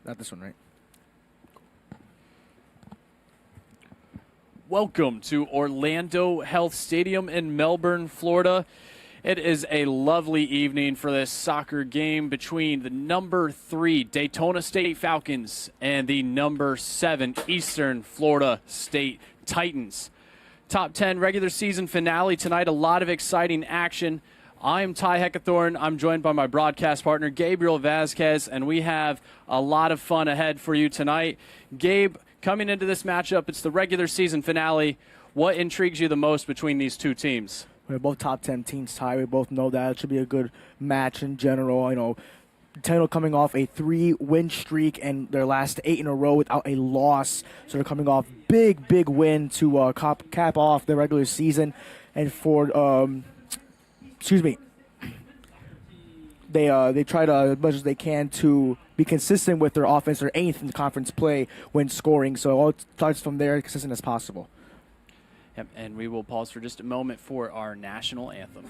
Not this one, right? Welcome to Orlando Health Stadium in Melbourne, Florida. It is a lovely evening for this soccer game between the number 3 Daytona State Falcons and the number 7 Eastern Florida State Titans. Top 10 regular season finale tonight. A lot of exciting action. I'm Ty Heckathorn. I'm joined by my broadcast partner, Gabriel Vasquez, and we have a lot of fun ahead for you tonight. Gabe, coming into this matchup, it's the regular season finale. What intrigues you the most between these two teams? We're both top 10 teams, Ty. We both know that it should be a good match in general. Daytona coming off a 3-win streak and their last 8 in a row without a loss. So they're coming off big win to cap off the regular season. And they try to, as much as they can, to be consistent with their offense. They're 8th in the conference play when scoring. So all it starts from there, consistent as possible. Yep, and we will pause for just a moment for our national anthem.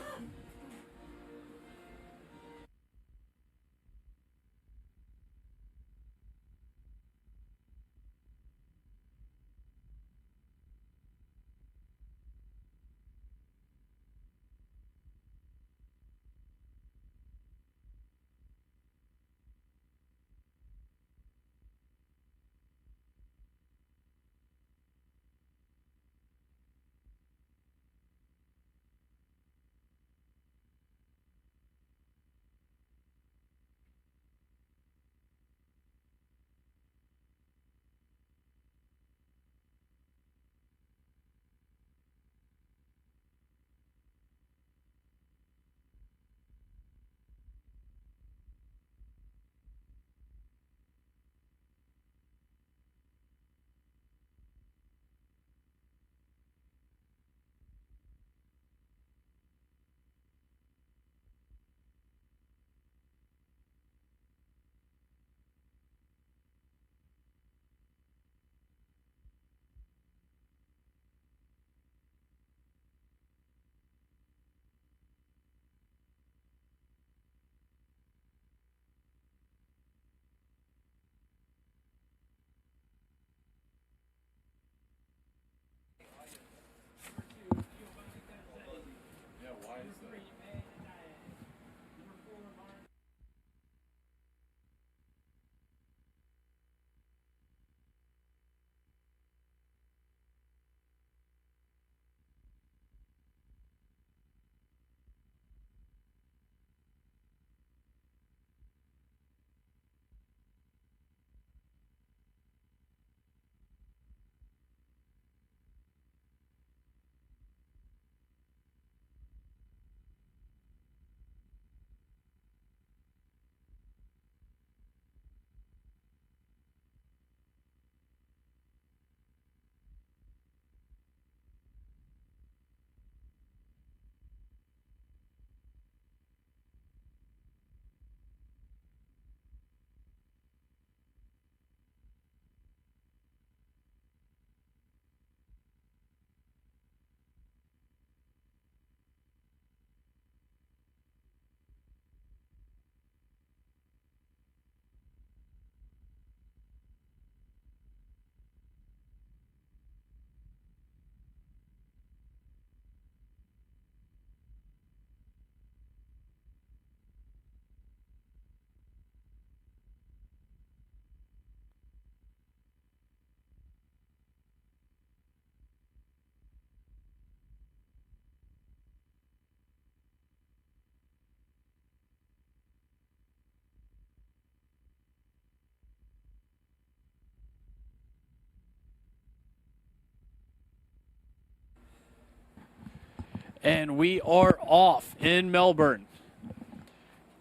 And we are off in Melbourne.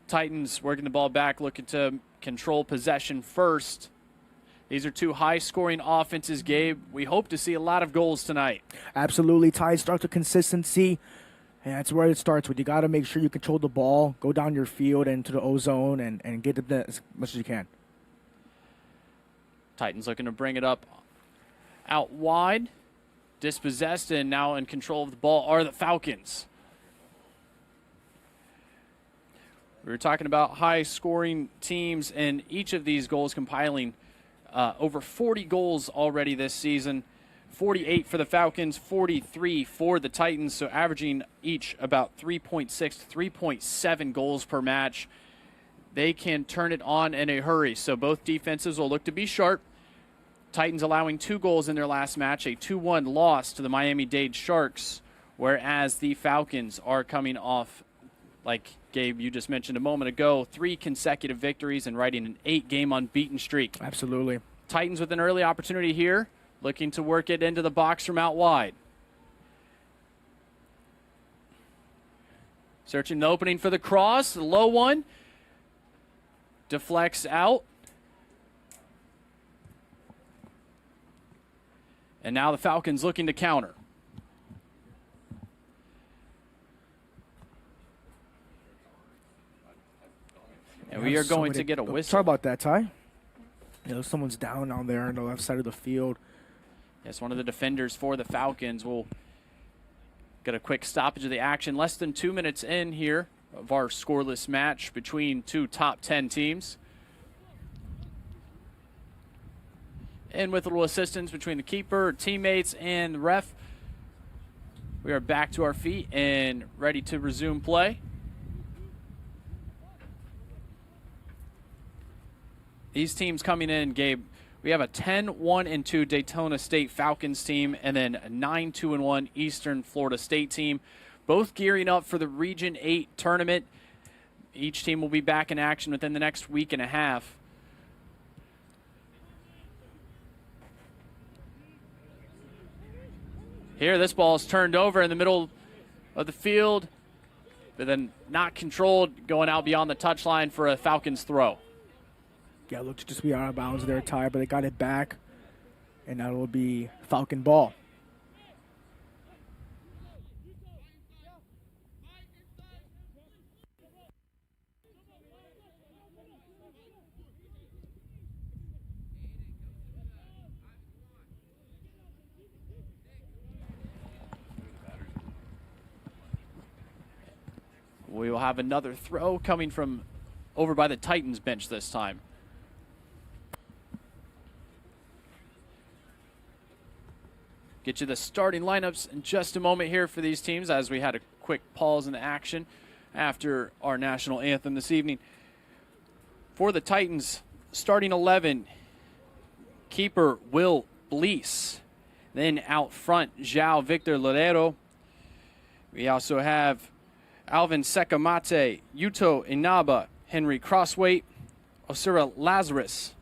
Titans working the ball back, looking to control possession first. These are two high-scoring offenses, Gabe. We hope to see a lot of goals tonight. Absolutely. Ties start with consistency, and that's where it starts with. You got to make sure you control the ball, go down your field into the O-zone, and get it as much as you can. Titans looking to bring it up out wide. Dispossessed and now in control of the ball are the Falcons. We were talking about high-scoring teams, and each of these goals compiling over 40 goals already this season. 48 for the Falcons, 43 for the Titans, so averaging each about 3.6 to 3.7 goals per match. They can turn it on in a hurry, so both defenses will look to be sharp. Titans allowing 2 goals in their last match, a 2-1 loss to the Miami-Dade Sharks, whereas the Falcons are coming off, like Gabe, you just mentioned a moment ago, 3 consecutive victories and riding an 8-game unbeaten streak. Absolutely. Titans with an early opportunity here, looking to work it into the box from out wide. Searching the opening for the cross, the low one. Deflects out. And now the Falcons looking to counter. And we are going to get a whistle. Sorry about that, Ty. Someone's down there on the left side of the field. Yes, one of the defenders for the Falcons will get a quick stoppage of the action. Less than 2 minutes in here of our scoreless match between 2 top 10 teams. And with a little assistance between the keeper, teammates, and the ref, we are back to our feet and ready to resume play. These teams coming in, Gabe, we have a 10-1-2 Daytona State Falcons team and then a 9-2-1 Eastern Florida State team, both gearing up for the Region 8 tournament. Each team will be back in action within the next week and a half. Here, this ball is turned over in the middle of the field, but then not controlled, going out beyond the touchline for a Falcons throw. Yeah, it looked to just be out of bounds there, Ty, but they got it back, and now it will be Falcon ball. We will have another throw coming from over by the Titans bench this time. Get you the starting lineups in just a moment here for these teams as we had a quick pause in the action after our national anthem this evening. For the Titans, starting 11, keeper Will Blease. Then out front, João Victor Loureiro. We also have Alvin Sekamate, Yuto Inaba, Henry Crossweight, Osura Lazarus.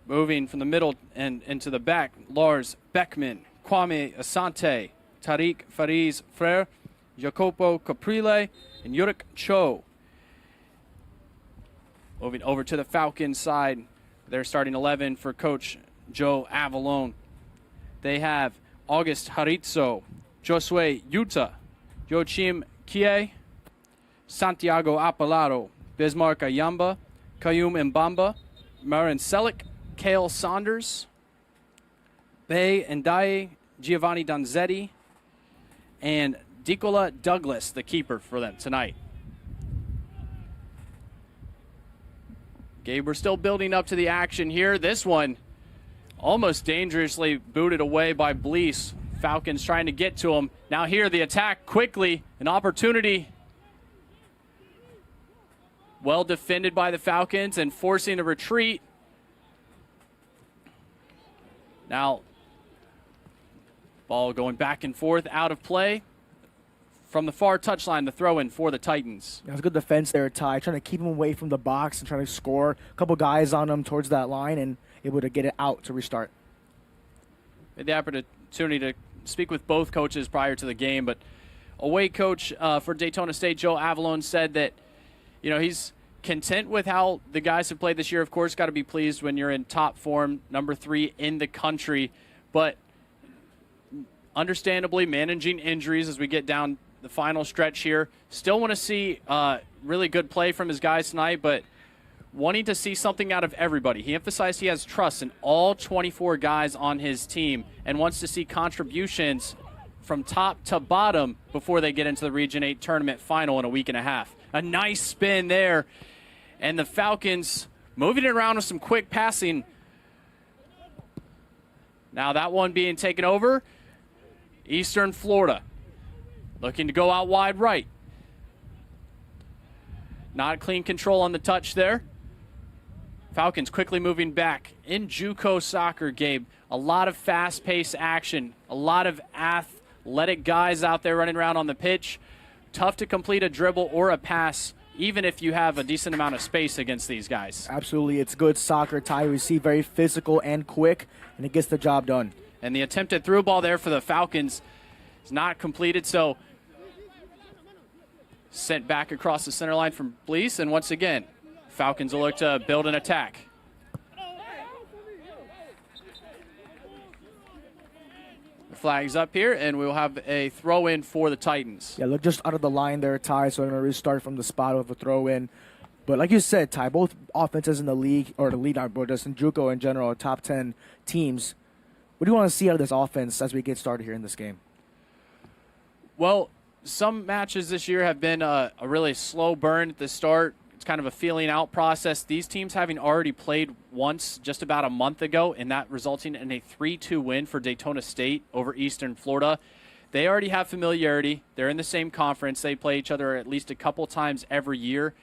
Moving from the middle and into the back, Lars Beckman, Kwame Asante, Tariq Fariz Frere, Jacopo Caprile, and Yurik Cho. Moving over to the Falcons side, they're starting 11 for Coach Joe Avalone. They have August Haritzo, Josue Yuta, Joachim Kie, Santiago Apalaro, Bismarck Ayamba, Kayum Mbamba, Marin Selick, Kale Saunders, Bay Ndaye, Giovanni Donzetti, and Nicola Douglas, the keeper for them tonight. Gabe, we're still building up to the action here. This one almost dangerously booted away by Blease. Falcons trying to get to him. Now here, the attack quickly, an opportunity. Well defended by the Falcons and forcing a retreat. Now, ball going back and forth, out of play. From the far touchline, the throw-in for the Titans. That was good defense there, Ty, trying to keep him away from the box and trying to score. A couple guys on him towards that line and able to get it out to restart. Had the opportunity to speak with both coaches prior to the game, but away coach for Daytona State, Joe Avalone, said that he's content with how the guys have played this year. Of course, got to be pleased when you're in top form, number 3 in the country, but understandably managing injuries as we get down the final stretch here. Still want to see really good play from his guys tonight, but wanting to see something out of everybody. He emphasized he has trust in all 24 guys on his team and wants to see contributions from top to bottom before they get into the Region 8 tournament final in a week and a half. A nice spin there, And the Falcons moving it around with some quick passing. Now that one being taken over. Eastern Florida looking to go out wide right. Not clean control on the touch there. Falcons quickly moving back. In JUCO soccer, Gabe, a lot of fast-paced action, a lot of athletic guys out there running around on the pitch. Tough to complete a dribble or a pass, even if you have a decent amount of space against these guys. Absolutely. It's good soccer, Ty. We see very physical and quick, and it gets the job done. And the attempted through ball there for the Falcons is not completed, so sent back across the center line from Blease, and once again, Falcons will look to build an attack. The flag's up here, and we'll have a throw-in for the Titans. Yeah, look just out of the line there, Ty, so I'm going to restart from the spot of a throw-in. But like you said, Ty, both offenses in the league, or the league, but just in JUCO in general, are top 10 teams. What do you want to see out of this offense as we get started here in this game? Well, some matches this year have been a really slow burn at the start. It's kind of a feeling out process. These teams having already played once just about a month ago, and that resulting in a 3-2 win for Daytona State over Eastern Florida. They already have familiarity. They're in the same conference. They play each other at least a couple times every year.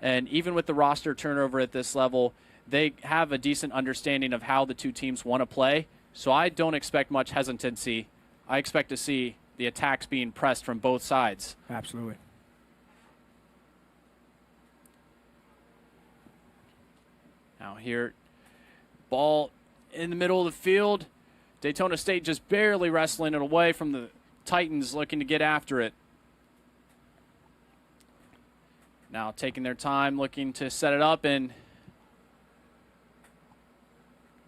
And even with the roster turnover at this level, they have a decent understanding of how the two teams want to play. So I don't expect much hesitancy. I expect to see the attacks being pressed from both sides. Absolutely. Now here, ball in the middle of the field. Daytona State just barely wrestling it away from the Titans looking to get after it. Now taking their time, looking to set it up, and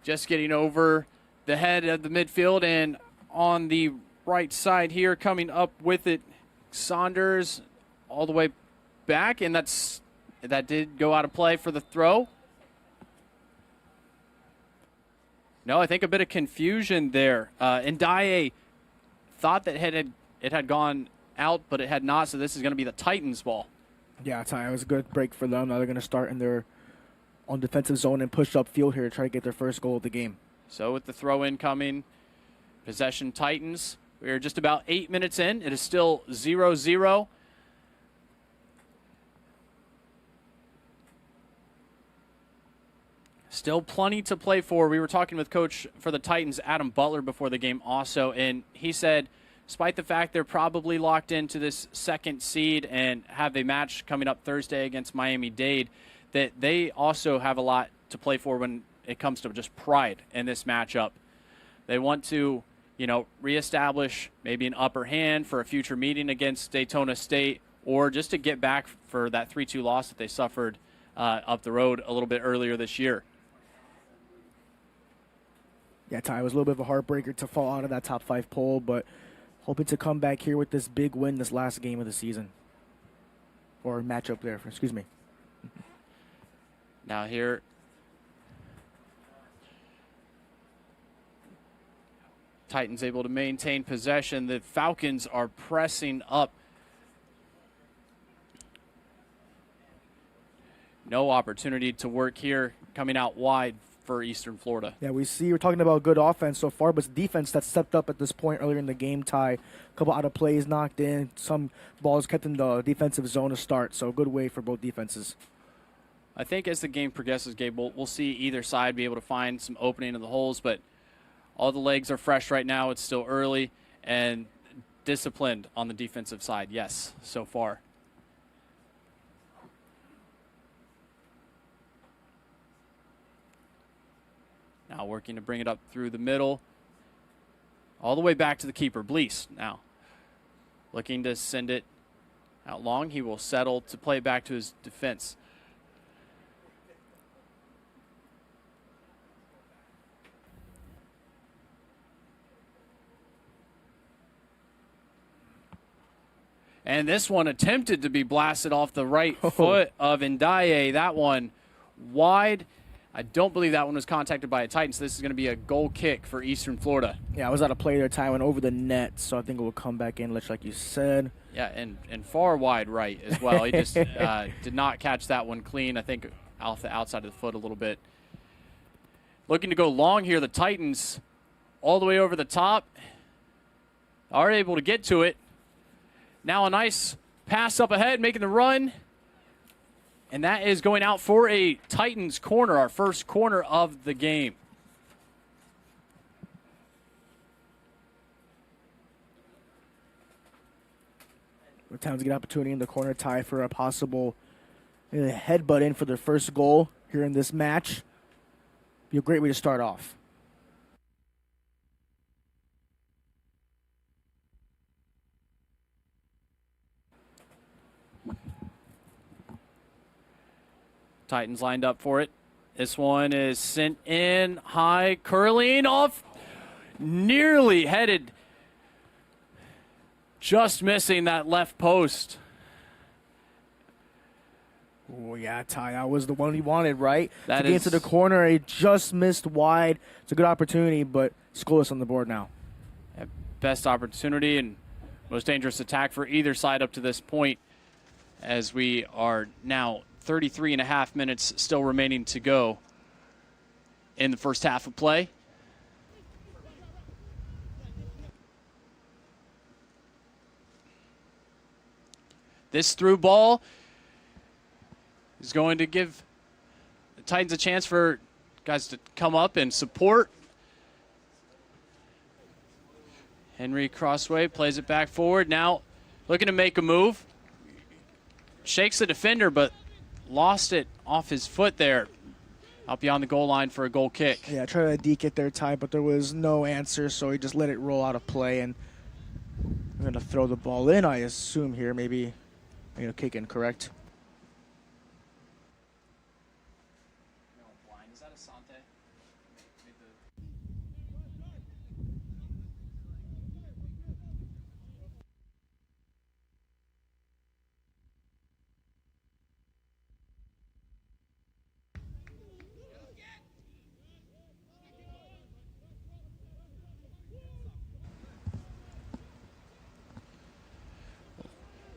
just getting over the head of the midfield, and on the right side here, coming up with it, Saunders all the way back, and that did go out of play for the throw. No, I think a bit of confusion there. Ndiaye thought that it had gone out, but it had not, so this is going to be the Titans' ball. Yeah, Ty, it was a good break for them. Now they're going to start in their own defensive zone and push up field here to try to get their first goal of the game. So with the throw-in coming, possession Titans. We are just about 8 minutes in. It is still 0-0. Still plenty to play for. We were talking with coach for the Titans, Adam Butler, before the game also, and he said, despite the fact they're probably locked into this second seed and have a match coming up Thursday against Miami-Dade, that they also have a lot to play for when it comes to just pride in this matchup. They want to, reestablish maybe an upper hand for a future meeting against Daytona State, or just to get back for that 3-2 loss that they suffered up the road a little bit earlier this year. Yeah, Ty, it was a little bit of a heartbreaker to fall out of that top 5 poll, but hoping to come back here with this big win this last game of the season. Or matchup there, excuse me. Now here, Titans able to maintain possession. The Falcons are pressing up. No opportunity to work here, coming out wide for Eastern Florida. Yeah, we're talking about good offense so far, but it's defense that stepped up at this point earlier in the game, Ty. A couple out of plays knocked in, some balls kept in the defensive zone to start, so good way for both defenses. I think as the game progresses, Gabe, we'll see either side be able to find some opening in the holes, but all the legs are fresh right now. It's still early, and disciplined on the defensive side, yes, so far. Now working to bring it up through the middle. All the way back to the keeper, Blease. Now looking to send it out long. He will settle to play back to his defense. And this one attempted to be blasted off the right foot of Ndiaye. That one wide. I don't believe that one was contacted by a Titan, so this is going to be a goal kick for Eastern Florida. Yeah, I was out of play there, Ty, went over the net, so I think it will come back in, like you said. Yeah, and far wide right as well. He just did not catch that one clean. I think off the outside of the foot a little bit. Looking to go long here, the Titans all the way over the top are able to get to it. Now a nice pass up ahead, making the run. And that is going out for a Titans corner, our first corner of the game. The Titans get opportunity in the corner, tie for a possible headbutt in for their first goal here in this match. Be a great way to start off. Titans lined up for it. This one is sent in high, curling off, nearly headed, just missing that left post. Oh, yeah, Ty, that was the one he wanted, right? That to get into the corner, he just missed wide. It's a good opportunity, but scoreless on the board now. Best opportunity and most dangerous attack for either side up to this point, as we are now 33 and a half minutes still remaining to go in the first half of play. This through ball is going to give the Titans a chance for guys to come up and support. Henry Crossway plays it back forward. Now looking to make a move. Shakes the defender, but lost it off his foot there. Out beyond the goal line for a goal kick. Yeah, tried to deke it there, Ty, but there was no answer, so he just let it roll out of play. And I'm going to throw the ball in, I assume, here. Maybe kick in, correct?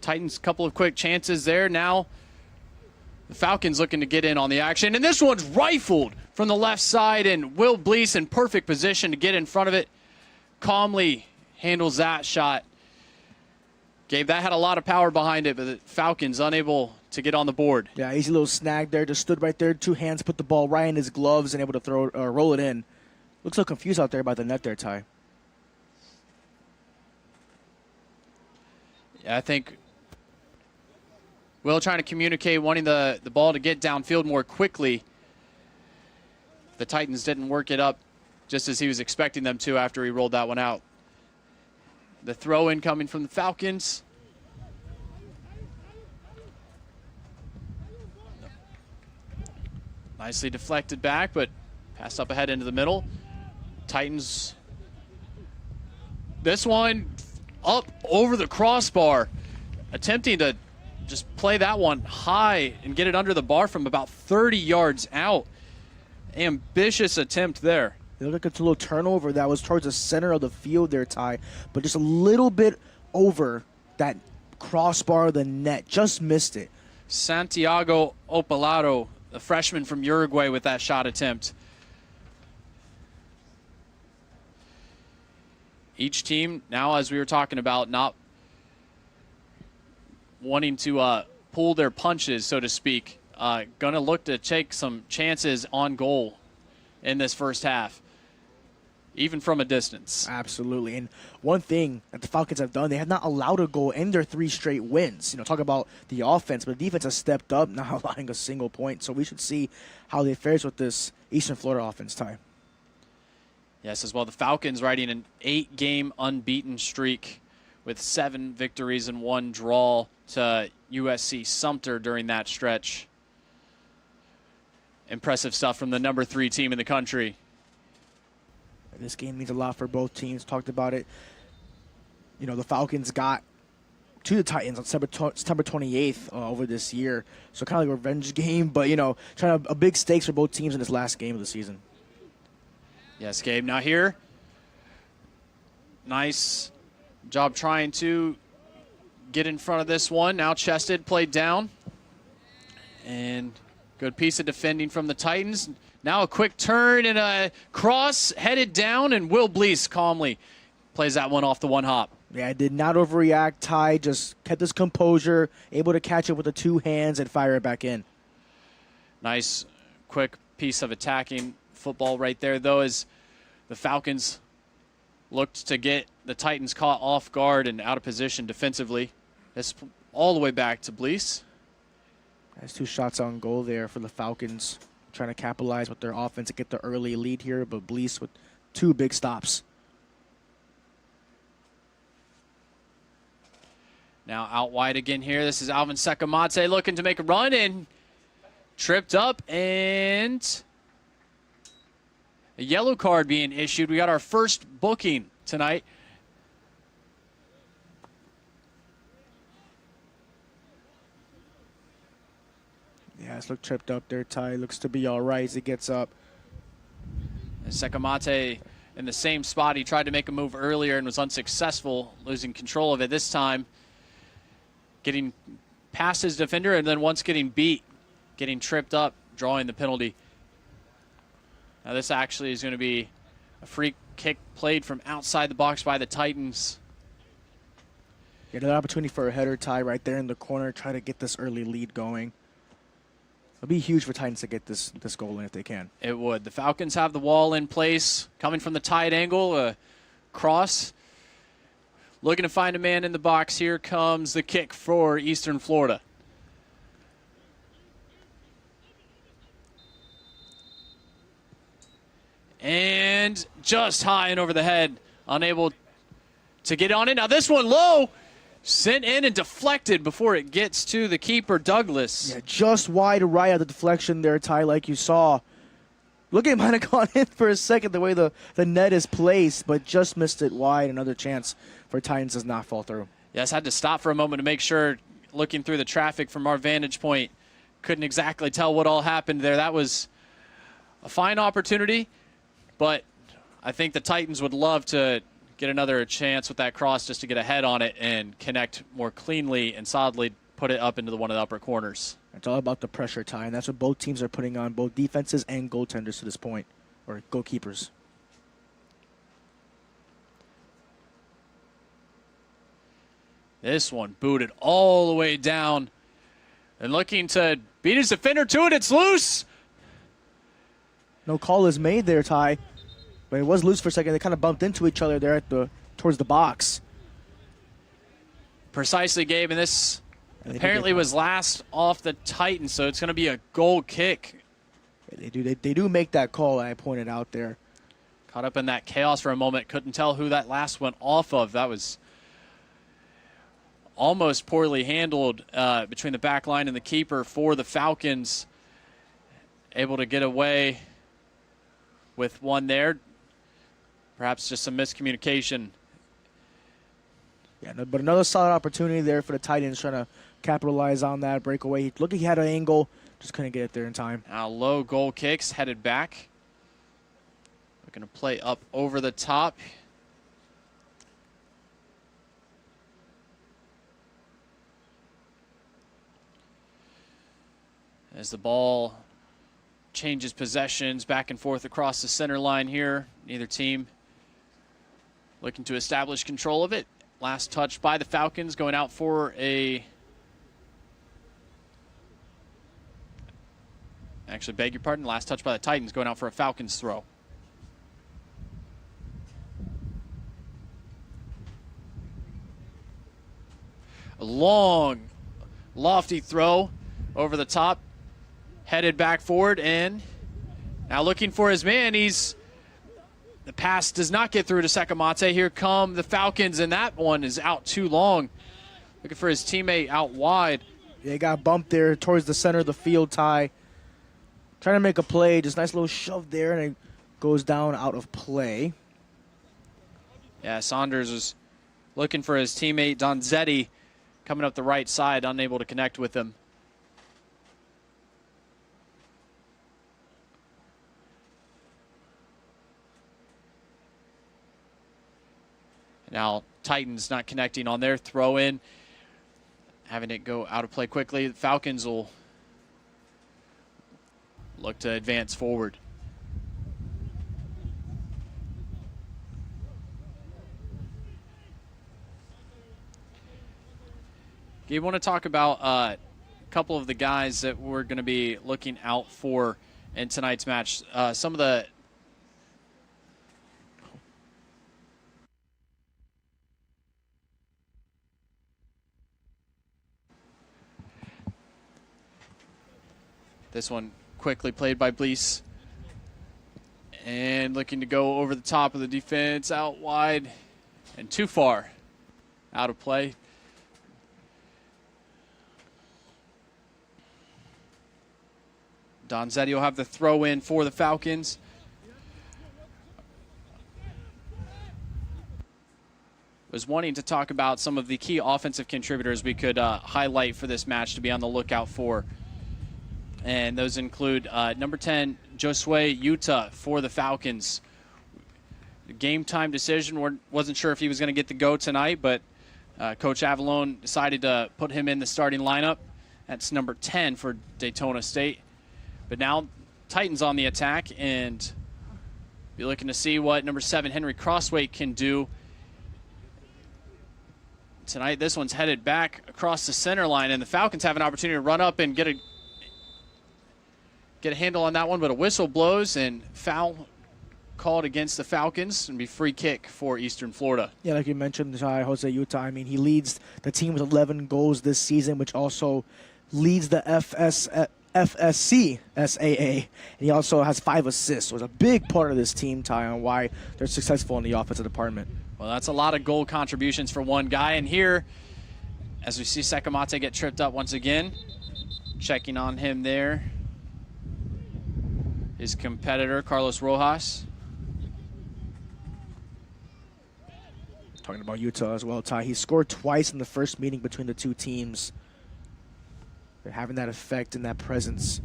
Titans, couple of quick chances there. Now the Falcons looking to get in on the action. And this one's rifled from the left side, and Will Blease in perfect position to get in front of it. Calmly handles that shot. Gabe, that had a lot of power behind it, but the Falcons unable to get on the board. Yeah, easy little snag there. Just stood right there. Two hands, put the ball right in his gloves and able to roll it in. Looks so confused out there by the net there, Ty. Yeah, I think Will trying to communicate, wanting the ball to get downfield more quickly. The Titans didn't work it up just as he was expecting them to after he rolled that one out. The throw in coming from the Falcons. Nicely deflected back, but passed up ahead into the middle. Titans. This one up over the crossbar, attempting to just play that one high and get it under the bar from about 30 yards out. Ambitious attempt there. It looked like a little turnover that was towards the center of the field there, Ty, but just a little bit over that crossbar of the net. Just missed it. Santiago Opalado, the freshman from Uruguay, with that shot attempt. Each team now, as we were talking about, not wanting to pull their punches, so to speak. Going to look to take some chances on goal in this first half, even from a distance. Absolutely. And one thing that the Falcons have done, they have not allowed a goal in their 3 straight wins. Talk about the offense, but the defense has stepped up, not allowing a single point. So we should see how they fares with this Eastern Florida offense, Ty. Yes, as well. The Falcons riding an 8-game unbeaten streak with 7 victories and 1 draw to USC Sumter during that stretch. Impressive stuff from the number 3 team in the country. This game means a lot for both teams. Talked about it. The Falcons got to the Titans on September 28th over this year. So kind of like a revenge game, but, trying to a big stakes for both teams in this last game of the season. Yes, Gabe. Now here, nice job trying to get in front of this one. Now chested, played down. And good piece of defending from the Titans. Now a quick turn and a cross headed down, and Will Blease calmly plays that one off the one hop. Yeah, did not overreact. Ty just kept his composure, able to catch it with the two hands and fire it back in. Nice, quick piece of attacking football right there, though, as the Falcons looked to get the Titans caught off guard and out of position defensively. That's all the way back to Blease. That's 2 shots on goal there for the Falcons, trying to capitalize with their offense to get the early lead here, but Blease with 2 big stops. Now out wide again here. This is Alvin Sekamate looking to make a run and tripped up, and a yellow card being issued. We got our first booking tonight. Yeah, it's looked tripped up there, Ty. Looks to be all right as he gets up. And Sekamate in the same spot. He tried to make a move earlier and was unsuccessful, losing control of it this time. Getting past his defender, and then once getting beat, getting tripped up, drawing the penalty. Now this actually is going to be a free kick played from outside the box by the Titans. Yeah, another opportunity for a header, Ty, right there in the corner. Try to get this early lead going. It'll be huge for Titans to get this goal in if they can. It would. The Falcons have the wall in place, coming from the tight angle, a cross. Looking to find a man in the box. Here comes the kick for Eastern Florida. And just high and over the head, unable to get on it. Now this one low, sent in and deflected before it gets to the keeper, Douglas. Yeah, just wide right of the deflection there, Ty, like you saw. Look, it might have gone in for a second the way the net is placed, but just missed it wide. Another chance for Titans does not fall through. Yes, had to stop for a moment to make sure, looking through the traffic from our vantage point, couldn't exactly tell what all happened there. That was a fine opportunity, but I think the Titans would love to get another chance with that cross just to get a head on it and connect more cleanly and solidly, put it up into one of the upper corners. It's all about the pressure, Ty, and that's what both teams are putting on, both defenses and goaltenders to this point, or goalkeepers. This one booted all the way down and looking to beat his defender to it. It's loose. No call is made there, Ty, but it was loose for a second. They kind of bumped into each other there towards the box. Precisely, Gabe, and this apparently was last off the Titans, so it's going to be a goal kick. They do make that call, I pointed out there. Caught up in that chaos for a moment. Couldn't tell who that last went off of. That was almost poorly handled between the back line and the keeper for the Falcons. Able to get away with one there. Perhaps just some miscommunication. Yeah, but another solid opportunity there for the Titans, trying to capitalize on that breakaway. Look, he had an angle, just couldn't get it there in time. Now low goal kicks headed back. Looking to play up over the top. As the ball changes possessions back and forth across the center line here. Neither team looking to establish control of it. Last touch by the Falcons, going out for a... Actually, beg your pardon. Last touch by the Titans, going out for a Falcons throw. A long, lofty throw over the top. Headed back forward, and now looking for his man. The pass does not get through to Sekamate. Here come the Falcons, and that one is out too long. Looking for his teammate out wide. Yeah, he got bumped there towards the center of the field, Ty. Trying to make a play, just nice little shove there, and it goes down out of play. Yeah, Saunders was looking for his teammate Donzetti, coming up the right side, unable to connect with him. Now Titans not connecting on their throw in. having it go out of play quickly. The Falcons will look to advance forward. You want to talk about a couple of the guys that we're going to be looking out for in tonight's match. Some of the this one quickly played by Blease. And looking to go over the top of the defense, out wide and too far out of play. Donzetti will have the throw in for the Falcons. Was wanting to talk about some of the key offensive contributors we could highlight for this match to be on the lookout for. And those include number 10, Josue Utah for the Falcons. Game time decision, wasn't sure if he was going to get the go tonight, but Coach Avalone decided to put him in the starting lineup. That's number 10 for Daytona State. But now Titans on the attack, and be looking to see what number 7, Henry Crossway, can do. Tonight, this one's headed back across the center line, and the Falcons have an opportunity to run up and get a handle on that one, but a whistle blows and foul called against the Falcons, and be free kick for Eastern Florida. Yeah, like you mentioned, Jose Utah, I mean, he leads the team with 11 goals this season, which also leads the EFSC SAA, and he also has 5 assists. So it's a big part of this team, Ty, on why they're successful in the offensive department. Well, that's a lot of goal contributions for one guy. And here, as we see Sekamate get tripped up once again, checking on him there, his competitor, Carlos Rojas. Talking about Utah as well, Ty. He scored twice in the first meeting between the two teams. They're having that effect and that presence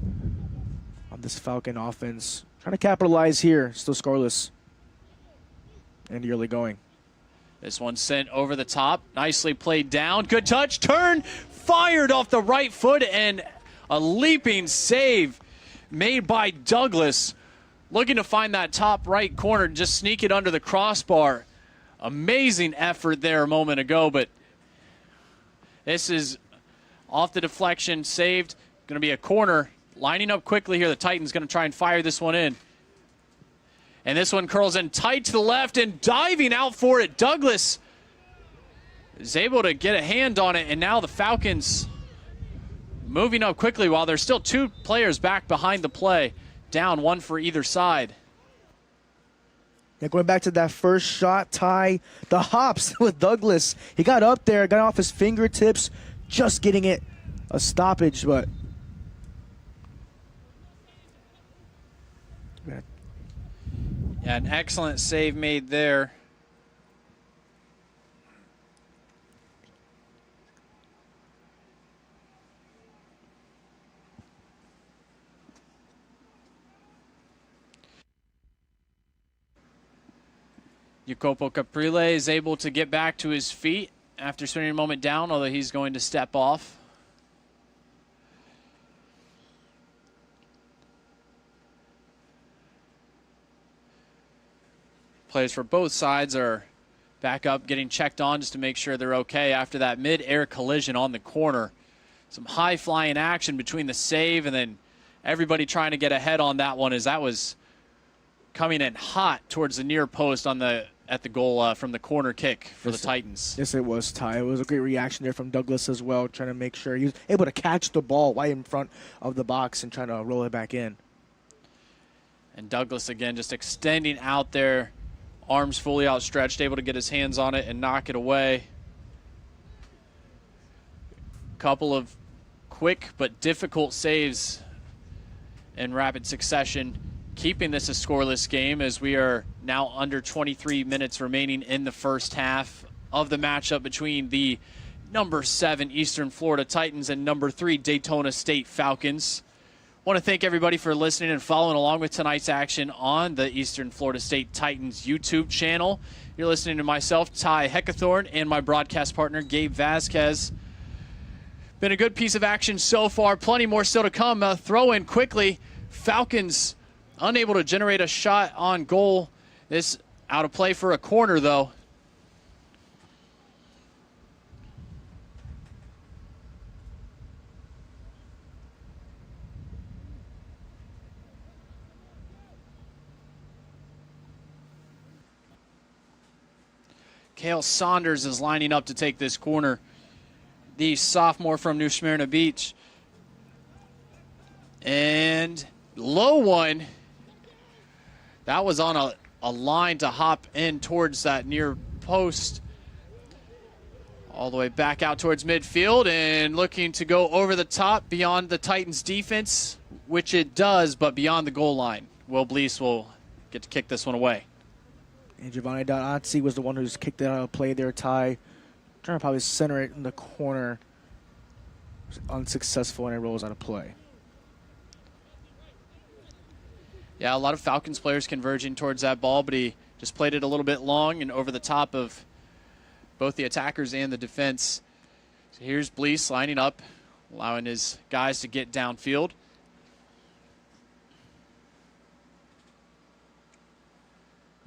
on this Falcon offense. Trying to capitalize here, still scoreless. And early going. This one sent over the top, nicely played down. Good touch, turn, fired off the right foot, and a leaping save made by Douglas. Looking to find that top right corner, just sneak it under the crossbar. Amazing effort there a moment ago, but this is off the deflection, saved. Going to be a corner. Lining up quickly here. The Titans going to try and fire this one in. And this one curls in tight to the left and diving out for it. Douglas is able to get a hand on it, and now the Falcons moving up quickly while there's still 2 players back behind the play. Down, 1 for either side. Yeah, going back to that first shot, Ty, the hops with Douglas. He got up there, got off his fingertips, just getting it a stoppage, but yeah, an excellent save made there. Jacopo Caprile is able to get back to his feet after spending a moment down, although he's going to step off. Players for both sides are back up, getting checked on just to make sure they're okay after that mid-air collision on the corner. Some high-flying action between the save and then everybody trying to get ahead on that one, as that was coming in hot towards the near post on the at the goal from the corner kick for the Titans. Yes, it was, Ty. It was a great reaction there from Douglas as well, trying to make sure he was able to catch the ball right in front of the box and trying to roll it back in. And Douglas, again, just extending out there, arms fully outstretched, able to get his hands on it and knock it away. Couple of quick but difficult saves in rapid succession, keeping this a scoreless game as we are now under 23 minutes remaining in the first half of the matchup between the number 7 Eastern Florida Titans and number 3 Daytona State Falcons. Want to thank everybody for listening and following along with tonight's action on the Eastern Florida State Titans YouTube channel. You're listening to myself, Ty Heckathorn, and my broadcast partner, Gabe Vasquez. Been a good piece of action so far. Plenty more still to come. Throw in quickly. Falcons unable to generate a shot on goal. This out of play for a corner, though. Kale Saunders is lining up to take this corner. The sophomore from New Smyrna Beach. And low one. That was on a line to hop in towards that near post. All the way back out towards midfield and looking to go over the top beyond the Titans defense, which it does, but beyond the goal line. Will Blease will get to kick this one away. And Giovanni Donazzi was the one who's kicked it out of play there, Ty. Trying to probably center it in the corner. Was unsuccessful, and it rolls out of play. Yeah, a lot of Falcons players converging towards that ball, but he just played it a little bit long and over the top of both the attackers and the defense. So here's Blease lining up, allowing his guys to get downfield.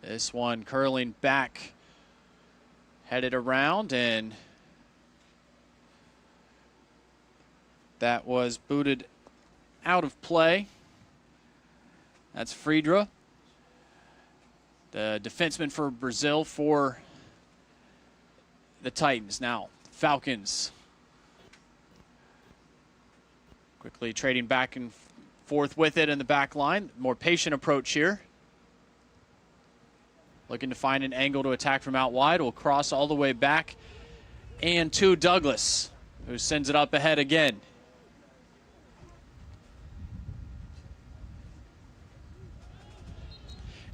This one curling back, headed around, and that was booted out of play. That's Friedra, the defenseman for Brazil for the Titans. Now, Falcons quickly trading back and forth with it in the back line. More patient approach here. Looking to find an angle to attack from out wide. Will cross all the way back and to Douglas, who sends it up ahead again.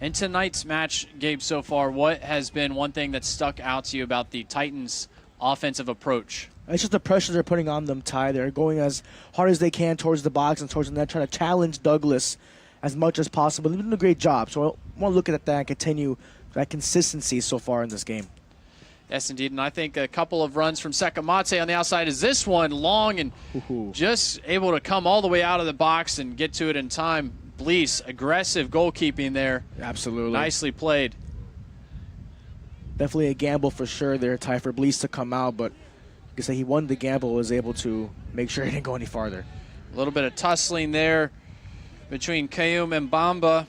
In tonight's match, Gabe, so far, what has been one thing that stuck out to you about the Titans' offensive approach? It's just the pressure they're putting on them, Ty. They're going as hard as they can towards the box and towards the net, trying to challenge Douglas as much as possible. They've done a great job. So I want to look at that and continue that consistency so far in this game. Yes, indeed. And I think a couple of runs from Sekamate on the outside is this one long and just able to come all the way out of the box and get to it in time. Blease, aggressive goalkeeping there. Absolutely. Nicely played. Definitely a gamble for sure there, Ty, for Blease to come out, but like I say, he won the gamble, was able to make sure he didn't go any farther. A little bit of tussling there between Kayum and Bamba,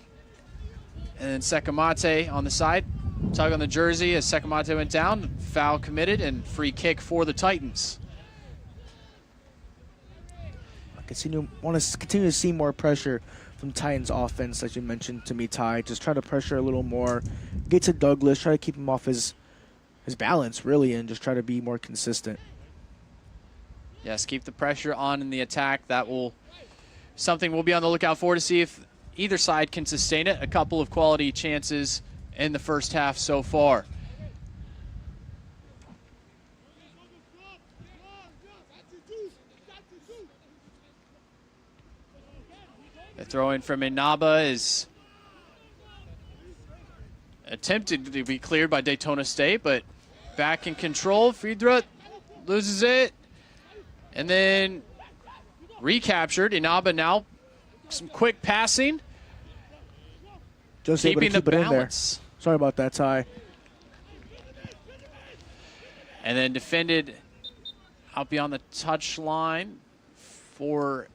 and then Sekamate on the side. Tug on the jersey as Sekamate went down. Foul committed and free kick for the Titans. I want to continue to see more pressure from Titans offense, as you mentioned to me, Ty. Just try to pressure a little more. Get to Douglas. Try to keep him off his balance, really, and just try to be more consistent. Yes, keep the pressure on in the attack. That will something we'll be on the lookout for to see if either side can sustain it. A couple of quality chances in the first half so far. The throw in from Inaba is attempted to be cleared by Daytona State, but back in control. Friedra loses it and then recaptured. Inaba now some quick passing. Just able to keeping keep the it in there. balance. Sorry about that, Ty. And then defended out beyond the touch line for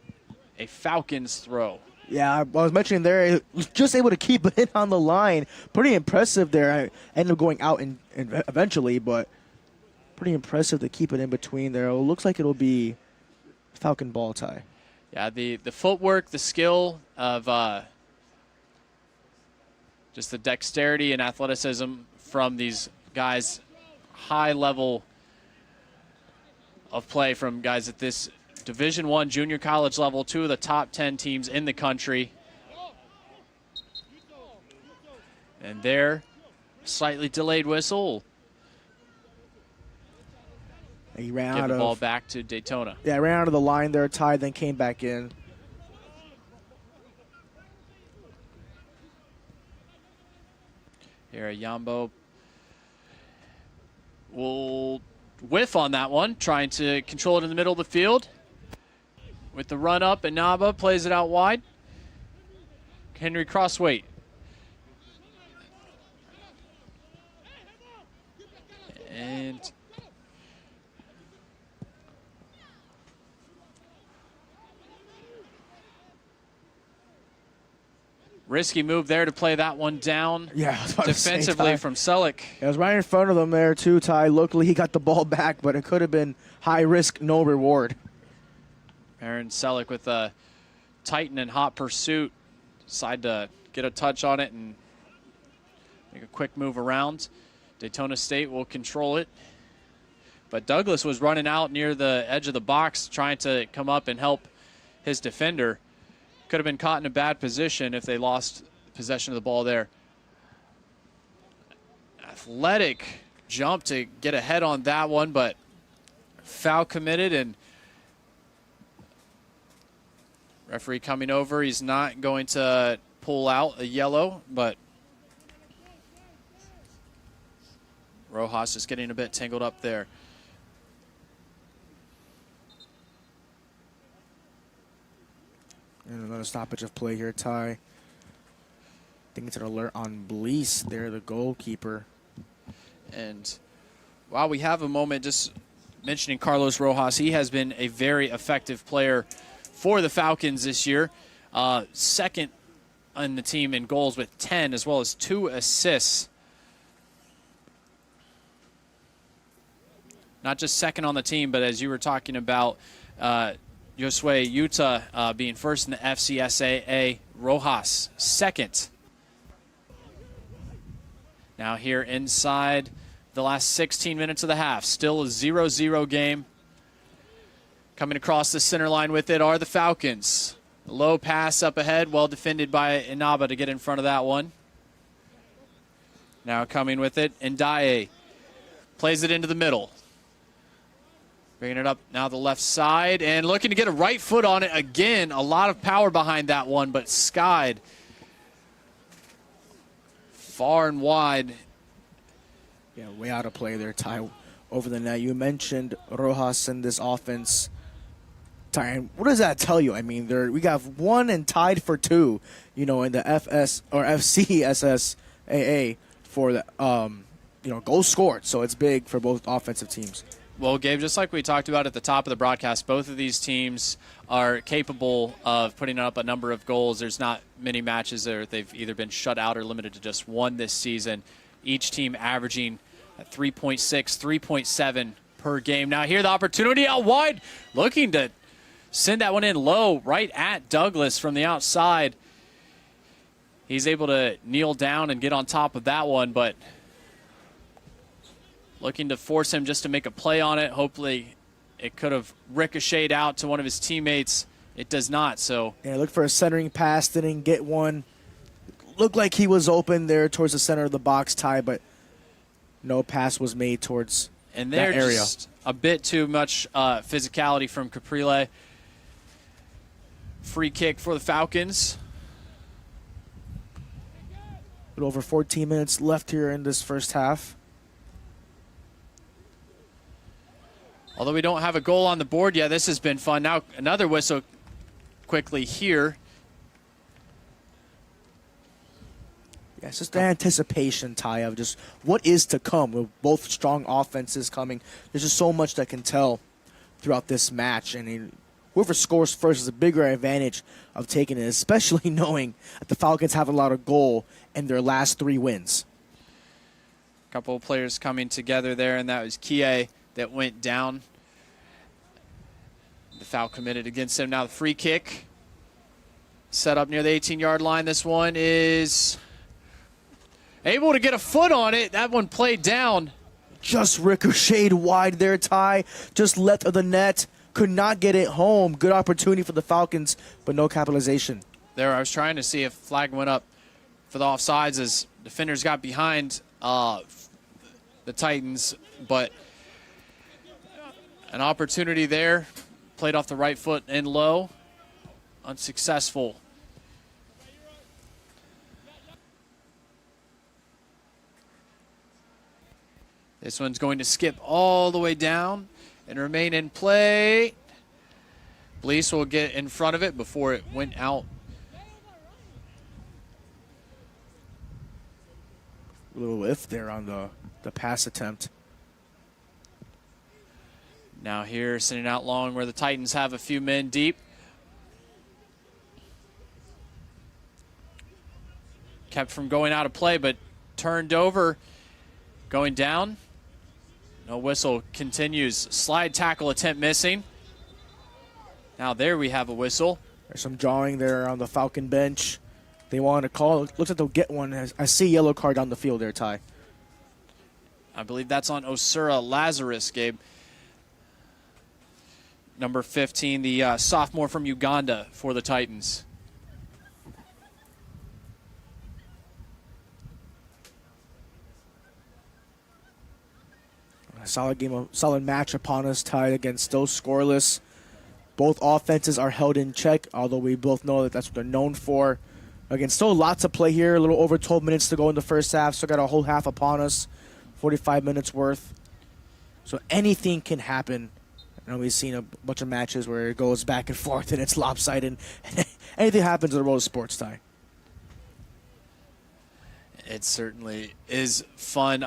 a Falcons throw. Yeah, I was mentioning there, just able to keep it in on the line. Pretty impressive there. I ended up going out and eventually, but pretty impressive to keep it in between there. It looks like it'll be Falcon ball, Ty. Yeah, the footwork, the skill of just the dexterity and athleticism from these guys, high level of play from guys at this Division I junior college level, two of the top 10 teams in the country. And there, slightly delayed whistle. He ran Give out the of ball back to Daytona. Yeah, ran out of the line there, Ty, then came back in. Here, Yambo will whiff on that one, trying to control it in the middle of the field. With the run up, Inaba plays it out wide. Henry Crossweight. And risky move there to play that one down. Yeah, I was about to say, defensively Ty. from Selleck. It was right in front of them there too, Ty. Luckily, he got the ball back, but it could have been high risk, no reward. Aaron Selleck with a tight and hot pursuit. Decide to get a touch on it and make a quick move around. Daytona State will control it. But Douglas was running out near the edge of the box trying to come up and help his defender. Could have been caught in a bad position if they lost possession of the ball there. Athletic jump to get ahead on that one, but foul committed, and referee coming over. He's not going to pull out a yellow, but Rojas is getting a bit tangled up there. And another stoppage of play here, Ty. I think it's an alert on Blease there, the goalkeeper. And while we have a moment, just mentioning Carlos Rojas, he has been a very effective player for the Falcons this year. Second on the team in goals with 10, as well as 2 assists. Not just second on the team, but as you were talking about, Josue Utah being first in the FCSAA, Rojas second. Now here inside the last 16 minutes of the half, still a 0-0 game. Coming across the center line with it are the Falcons. Low pass up ahead, well defended by Inaba to get in front of that one. Now coming with it, Ndaye plays it into the middle. Bringing it up now the left side and looking to get a right foot on it again. A lot of power behind that one, but skied far and wide. Yeah, way out of play there, Ty, over the net. You mentioned Rojas in this offense. Ty, what does that tell you? I mean, we got 1 and tied for 2, in the FCSSAA for the goals scored. So it's big for both offensive teams. Well, Gabe, just like we talked about at the top of the broadcast, both of these teams are capable of putting up a number of goals. There's not many matches there they've either been shut out or limited to just one this season. Each team averaging 3.6, 3.7 per game. Now here the opportunity out wide, looking to send that one in low right at Douglas from the outside. He's able to kneel down and get on top of that one, but looking to force him just to make a play on it. Hopefully it could have ricocheted out to one of his teammates. It does not, so. Yeah, looked for a centering pass, didn't get one. Looked like he was open there towards the center of the box, Ty, but no pass was made towards and that area. Just a bit too much physicality from Caprile. Free kick for the Falcons. With over 14 minutes left here in this first half. Although we don't have a goal on the board yet, this has been fun. Now another whistle quickly here. Yeah, it's just the anticipation, Ty, of just what is to come with both strong offenses coming. There's just so much that can tell throughout this match. And whoever scores first is a bigger advantage of taking it, especially knowing that the Falcons have a lot of goal in their last 3 wins. A couple of players coming together there, and that was Kie that went down. The foul committed against him. Now the free kick set up near the 18-yard line. This one is able to get a foot on it. That one played down. Just ricocheted wide there, Ty. Just left of the net. Could not get it home. Good opportunity for the Falcons, but no capitalization. There, I was trying to see if flag went up for the offsides as defenders got behind the Titans, but an opportunity there. Played off the right foot and low. Unsuccessful. This one's going to skip all the way down and remain in play. Blease will get in front of it before it went out. A little lift there on the pass attempt. Now here, sending out long where the Titans have a few men deep. Kept from going out of play, but turned over, going down. No whistle, continues. Slide tackle attempt missing. Now there we have a whistle. There's some jawing there on the Falcon bench. They want to call. Looks like they'll get one. I see yellow card down the field there, Ty. I believe that's on Osura Lazarus, Gabe. Number 15, the sophomore from Uganda for the Titans. A solid match upon us, tied against still scoreless. Both offenses are held in check, although we both know that that's what they're known for. Again, still lots to play here. A little over 12 minutes to go in the first half. Still got a whole half upon us, 45 minutes worth. So anything can happen. I know we've seen a bunch of matches where it goes back and forth and it's lopsided. Anything happens in the world of sports, Ty. It certainly is fun.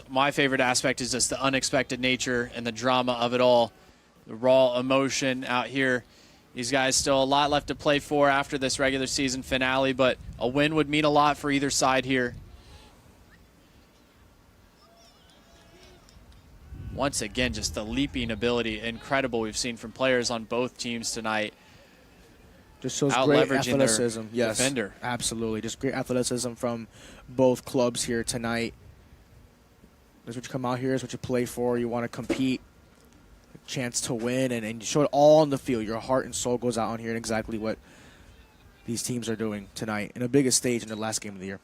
My favorite aspect is just the unexpected nature and the drama of it all. The raw emotion out here. These guys still a lot left to play for after this regular season finale, but a win would mean a lot for either side here. Once again, just the leaping ability, incredible we've seen from players on both teams tonight. Just shows great athleticism. Yes, defender. Absolutely. Just great athleticism from both clubs here tonight. That's what you come out here. That's what you play for. You want to compete, a chance to win, and you show it all on the field. Your heart and soul goes out on here, and exactly what these teams are doing tonight in the biggest stage in the last game of the year.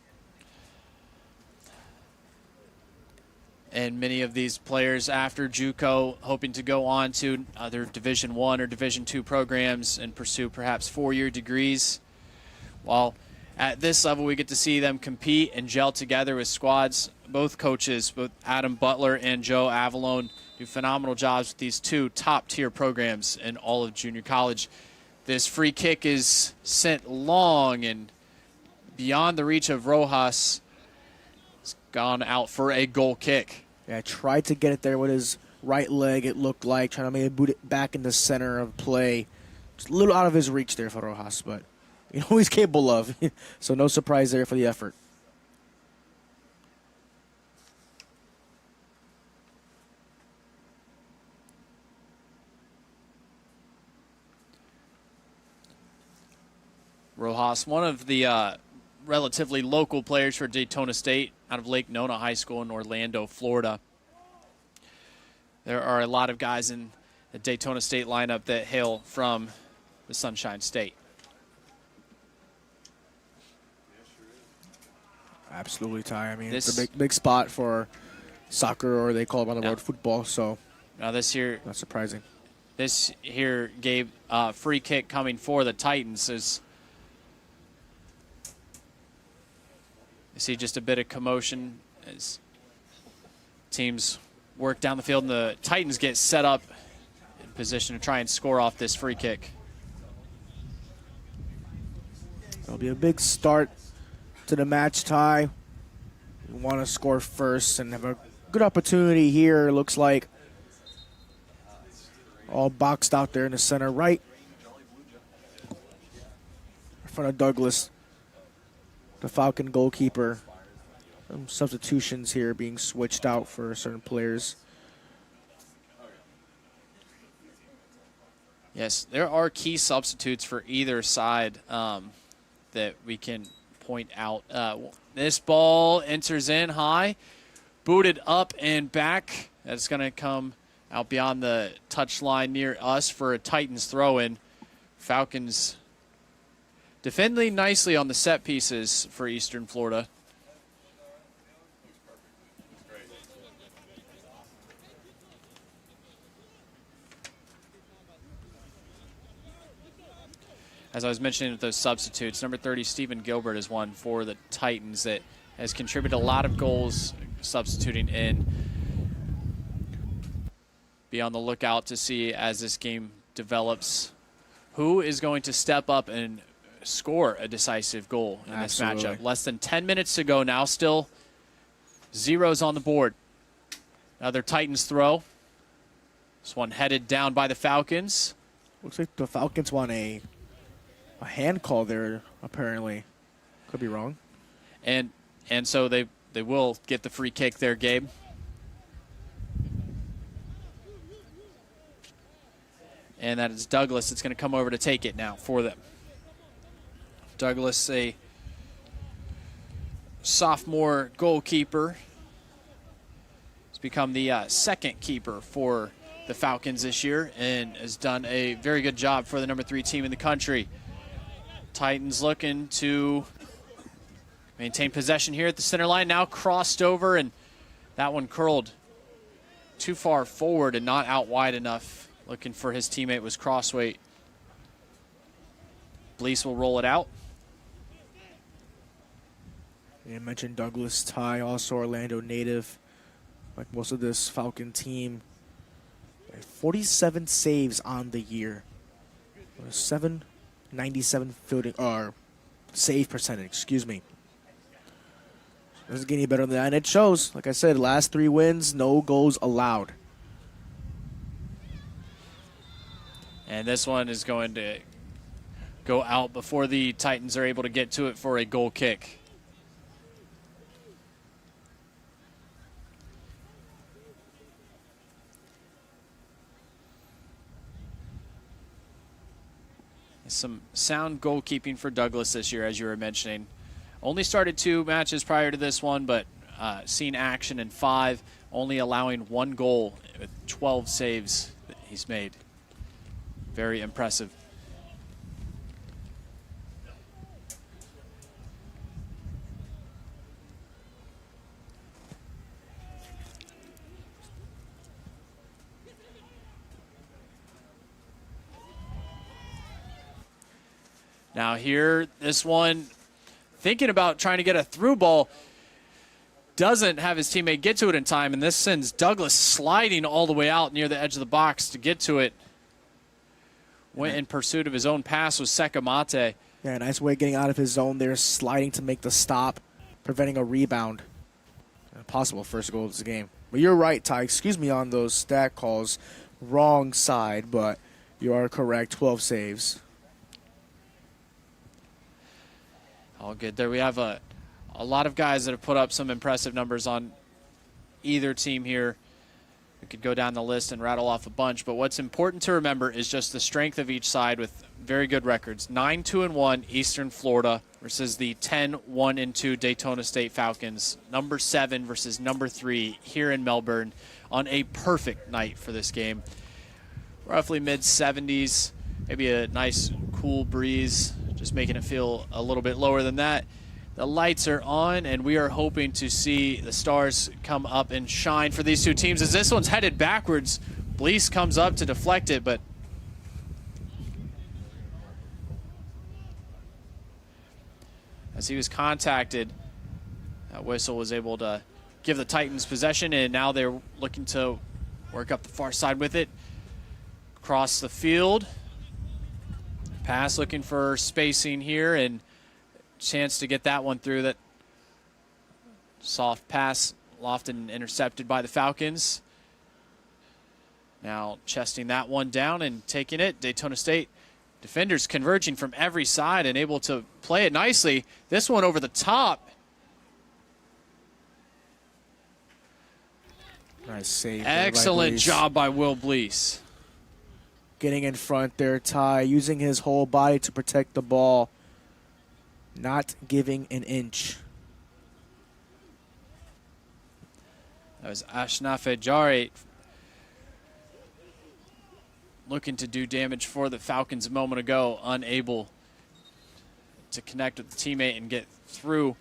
And many of these players after JUCO hoping to go on to other Division I or Division II programs and pursue perhaps four-year degrees. While at this level we get to see them compete and gel together with squads. Both coaches, both Adam Butler and Joe Avalone, do phenomenal jobs with these two top-tier programs in all of junior college. This free kick is sent long and beyond the reach of Rojas. Gone out for a goal kick. Yeah, tried to get it there with his right leg, it looked like, trying to maybe boot it back in the center of play. Just a little out of his reach there for Rojas, but you know he's capable of. So no surprise there for the effort. Rojas, one of the relatively local players for Daytona State out of Lake Nona High School in Orlando, Florida. There are a lot of guys in the Daytona State lineup that hail from the Sunshine State. Absolutely, Ty. I mean, it's a big spot for soccer, or they call it on the road football, so now this here, not surprising. This here, Gabe, free kick coming for the Titans is. You see just a bit of commotion as teams work down the field, and the Titans get set up in position to try and score off this free kick. It'll be a big start to the match, Ty. We want to score first and have a good opportunity here. Looks like all boxed out there in the center right in front of Douglas, the Falcon goalkeeper. Some substitutions here being switched out for certain players. Yes, there are key substitutes for either side that we can point out. This ball enters in high, booted up and back. That's going to come out beyond the touch line near us for a Titans throw-in. Falcons defending nicely on the set pieces for Eastern Florida. As I was mentioning with those substitutes, number 30, Stephen Gilbert, is one for the Titans that has contributed a lot of goals substituting in. be on the lookout to see as this game develops who is going to step up and score a decisive goal in this matchup. Less than 10 minutes to go now. Still zeros on the board. Another Titans throw. This one headed down by the Falcons. Looks like the Falcons want a hand call there, apparently. Could be wrong. And so they will get the free kick there, Gabe. And that is Douglas that's going to come over to take it now for them. Douglas, a sophomore goalkeeper, has become the second keeper for the Falcons this year and has done a very good job for the number 3 team in the country. Titans looking to maintain possession here at the center line. Now crossed over, and that one curled too far forward and not out wide enough. Looking for his teammate was Crossweight. Blease will roll it out. You mentioned Douglas Ty, also Orlando native. Like most of this Falcon team, 47 saves on the year. 797 fielding or save percentage, excuse me. Doesn't get any better than that, and it shows. Like I said, last 3 wins, no goals allowed. And this one is going to go out before the Titans are able to get to it for a goal kick. Some sound goalkeeping for Douglas this year, as you were mentioning. Only started 2 matches prior to this one, but seen action in 5, only allowing 1 goal with 12 saves that he's made. Very impressive. Now here, this one, thinking about trying to get a through ball, doesn't have his teammate get to it in time, and this sends Douglas sliding all the way out near the edge of the box to get to it. Went in pursuit of his own pass with Sekamate. Yeah, nice way of getting out of his zone there, sliding to make the stop, preventing a rebound. A possible first goal of this game. But you're right, Ty. Excuse me on those stat calls. Wrong side, but you are correct. 12 saves. All good. There we have a lot of guys that have put up some impressive numbers on either team here. We could go down the list and rattle off a bunch, but what's important to remember is just the strength of each side with very good records. 9-2-1 Eastern Florida versus the 10-1-2 Daytona State Falcons. Number 7 versus number 3 here in Melbourne on a perfect night for this game. Roughly mid-70s, maybe a nice cool breeze, just making it feel a little bit lower than that. The lights are on, and we are hoping to see the stars come up and shine for these 2 teams. As this one's headed backwards, Blease comes up to deflect it, but as he was contacted, that whistle was able to give the Titans possession, and now they're looking to work up the far side with it. Across the field. Pass looking for spacing here, and chance to get that one through. That soft pass lofted and intercepted by the Falcons. Now chesting that one down and taking it. Daytona State defenders converging from every side and able to play it nicely. This one over the top. Nice save. Excellent job by Will Blease. Getting in front there, Ty, using his whole body to protect the ball. Not giving an inch. That was Ashnafe Jari looking to do damage for the Falcons a moment ago, unable to connect with the teammate and get through.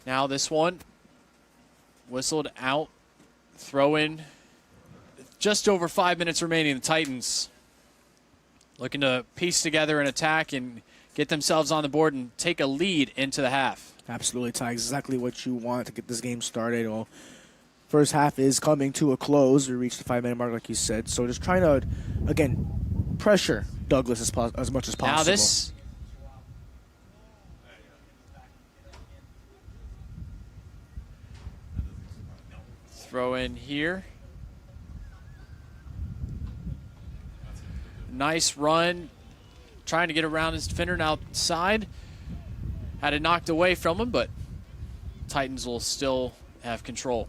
Now this one whistled out, throw in. Just over 5 minutes remaining. The Titans looking to piece together an attack and get themselves on the board and take a lead into the half. Absolutely, Ty. Exactly what you want to get this game started. Well, First half is coming to a close. We reached the 5-minute mark, like you said. So just trying to, again, pressure Douglas as much as possible. Now this throw in here. Nice run. Trying to get around his defender and outside. Had it knocked away from him, but Titans will still have control.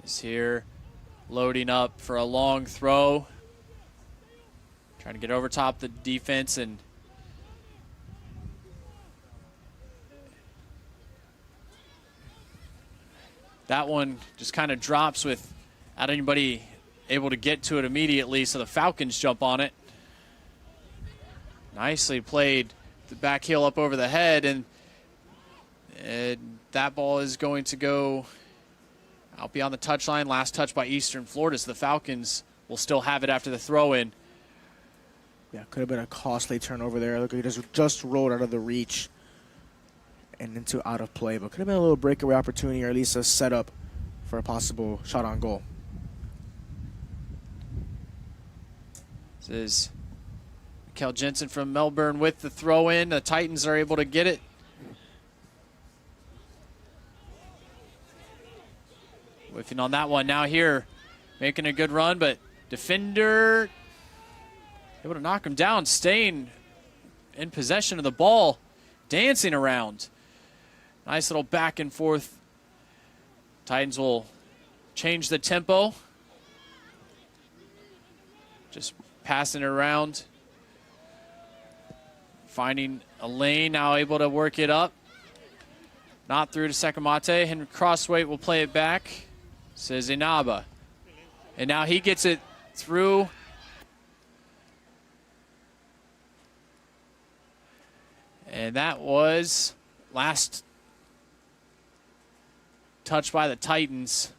Is here loading up for a long throw. Trying to get over top the defense, and that one just kind of drops without anybody able to get to it immediately, so the Falcons jump on it. Nicely played, the back heel up over the head, and that ball is going to go out beyond the touchline. Last touch by Eastern Florida, so the Falcons will still have it after the throw-in. Yeah, could have been a costly turnover there. Look, he just rolled out of the reach and into out of play, but could have been a little breakaway opportunity or at least a setup for a possible shot on goal. This is Mikael Jensen from Melbourne with the throw-in. The Titans are able to get it. Whiffing on that one. Now here, making a good run, but defender able to knock him down, staying in possession of the ball, dancing around. Nice little back and forth. Titans will change the tempo. Just passing it around. Finding a lane, now able to work it up. Not through to Sekamate. Henry Crossweight will play it back. Says Inaba. And now he gets it through. And that was last touch by the Titans.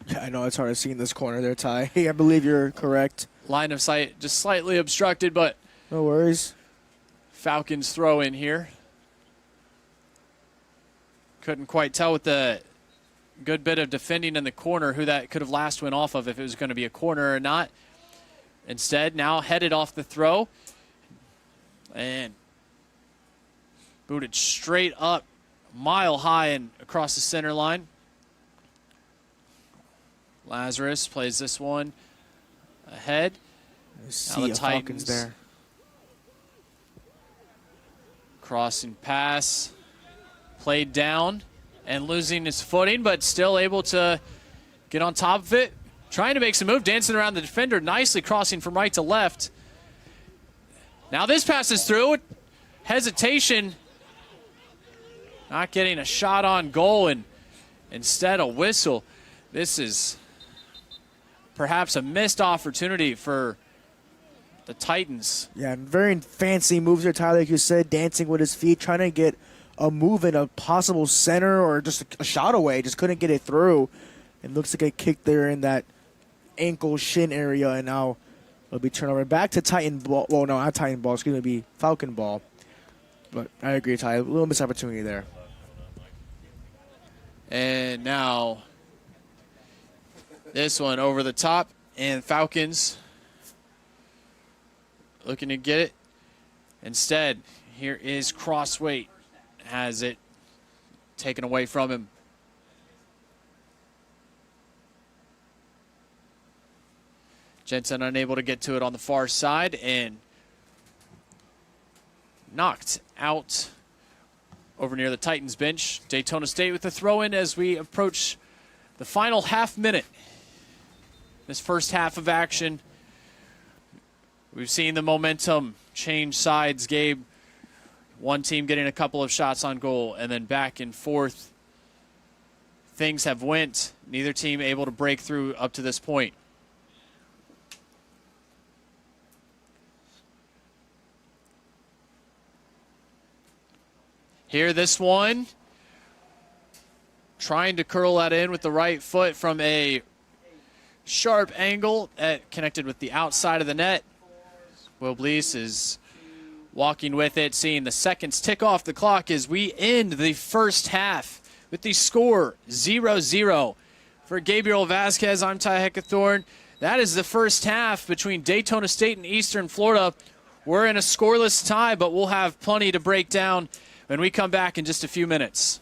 Yeah, I know it's hard to see in this corner there, Ty. Hey, I believe you're correct. Line of sight just slightly obstructed, but no worries. Falcons throw in here. Couldn't quite tell with the good bit of defending in the corner who that could have last went off of, if it was going to be a corner or not. Instead, now headed off the throw. And booted straight up, mile high and across the center line. Lazarus plays this one ahead. See the Falcons there. Crossing pass, played down and losing his footing, but still able to get on top of it. Trying to make some move, dancing around the defender, nicely crossing from right to left. Now this passes through. Hesitation. Not getting a shot on goal, and instead a whistle. This is perhaps a missed opportunity for the Titans. Yeah, very fancy moves there, Tyler, like you said, dancing with his feet, trying to get a move in a possible center or just a shot away. Just couldn't get it through. It looks like a kick there in that ankle shin area, and now it'll be turnover. Back to Titan ball. Well, no, not Titan ball. It's going to be Falcon ball. But I agree, Ty. A little missed opportunity there. And now this one over the top, and Falcons looking to get it. Instead, here is Crossweight. Has it taken away from him. Jensen unable to get to it on the far side and knocked out over near the Titans bench. Daytona State with the throw-in as we approach the final half minute. This first half of action, we've seen the momentum change sides, Gabe. One team getting a couple of shots on goal and then back and forth. Things have went. Neither team able to break through up to this point. Here, this one, trying to curl that in with the right foot from a sharp angle that connected with the outside of the net. Will Blease is walking with it, seeing the seconds tick off the clock as we end the first half with the score 0-0. For Gabriel Vasquez, I'm Ty Heckathorn. That is the first half between Daytona State and Eastern Florida. We're in a scoreless tie, but we'll have plenty to break down when we come back in just a few minutes.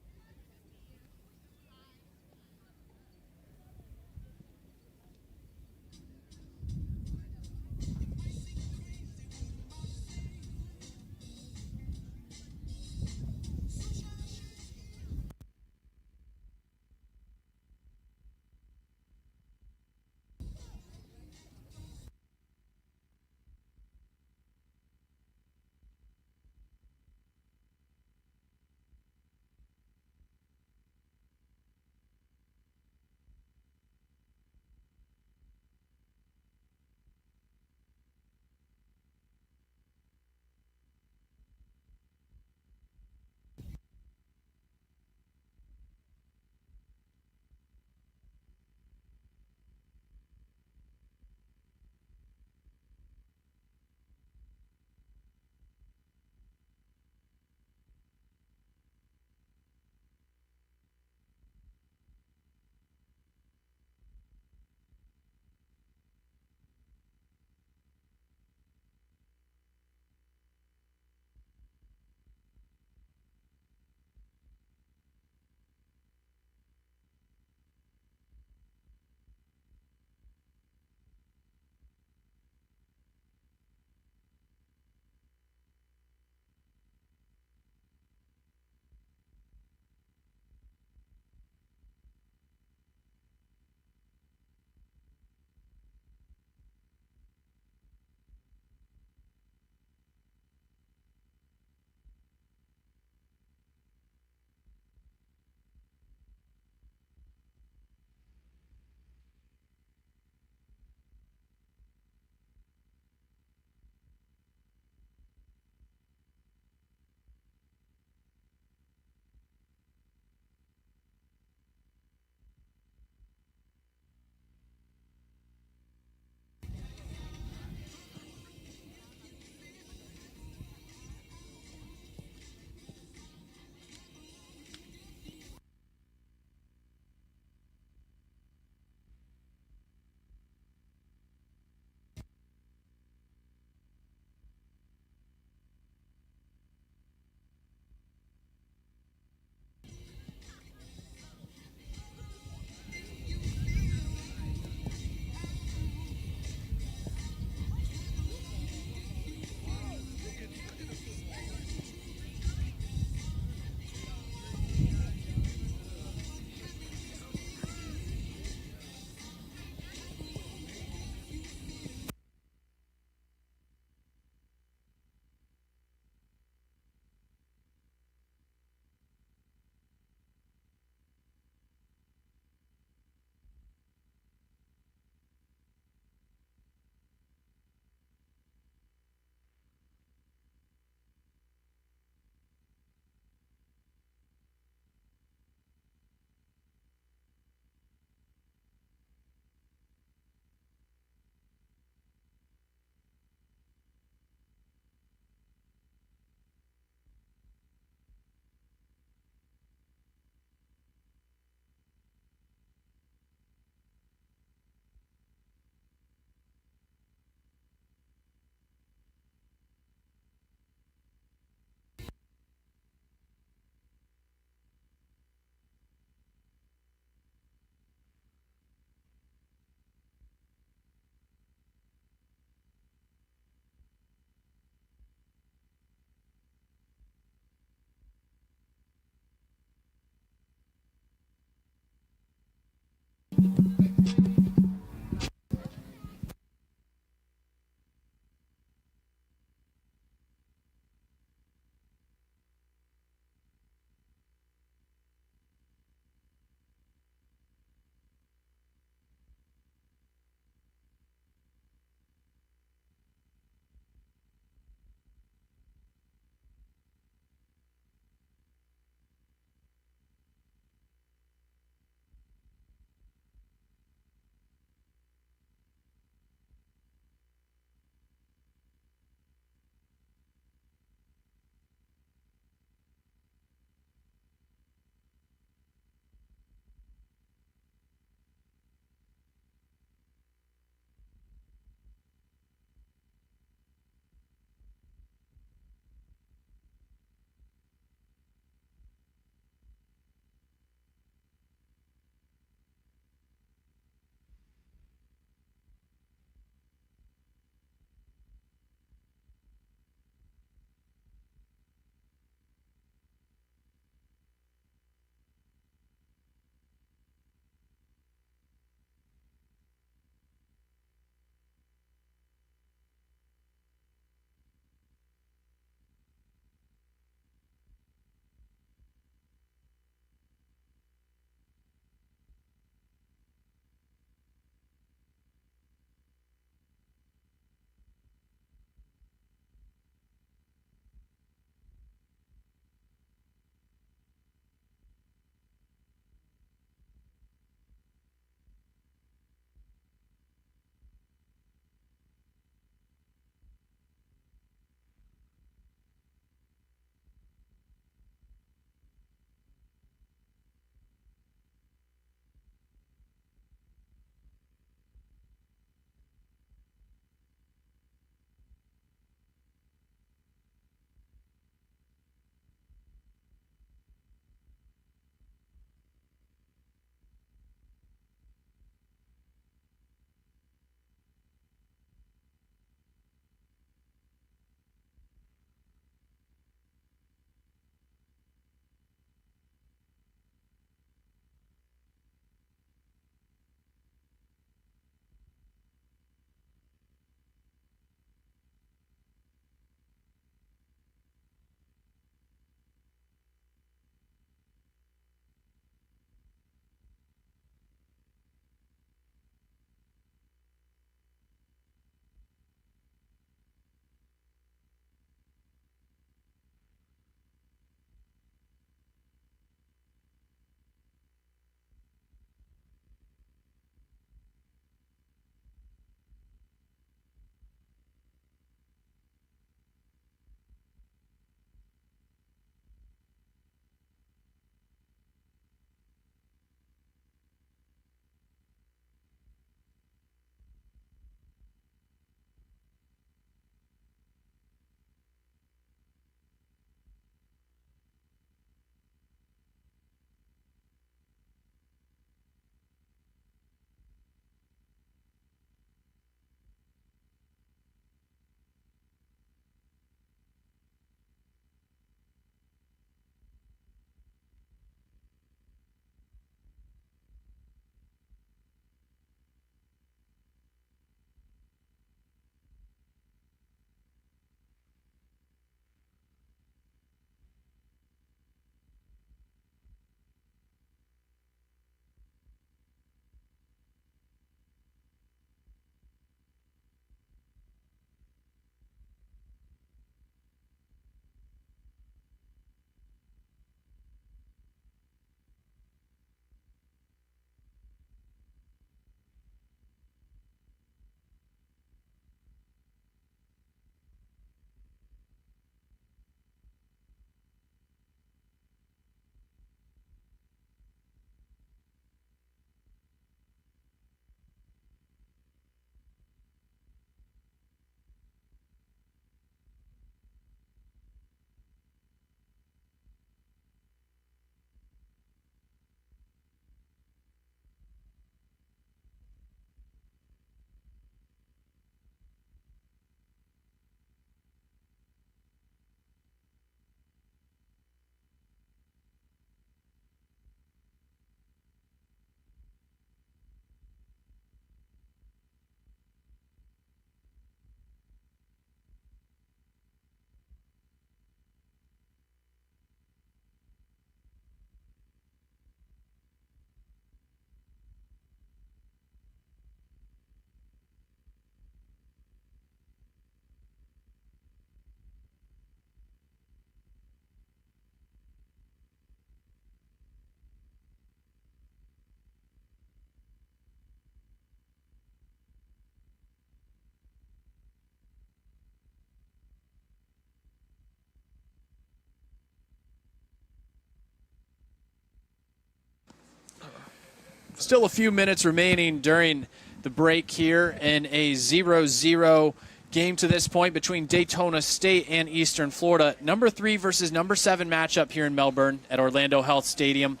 Still a few minutes remaining during the break here in a 0-0 game to this point between Daytona State and Eastern Florida. Number 3 versus number 7 matchup here in Melbourne at Orlando Health Stadium.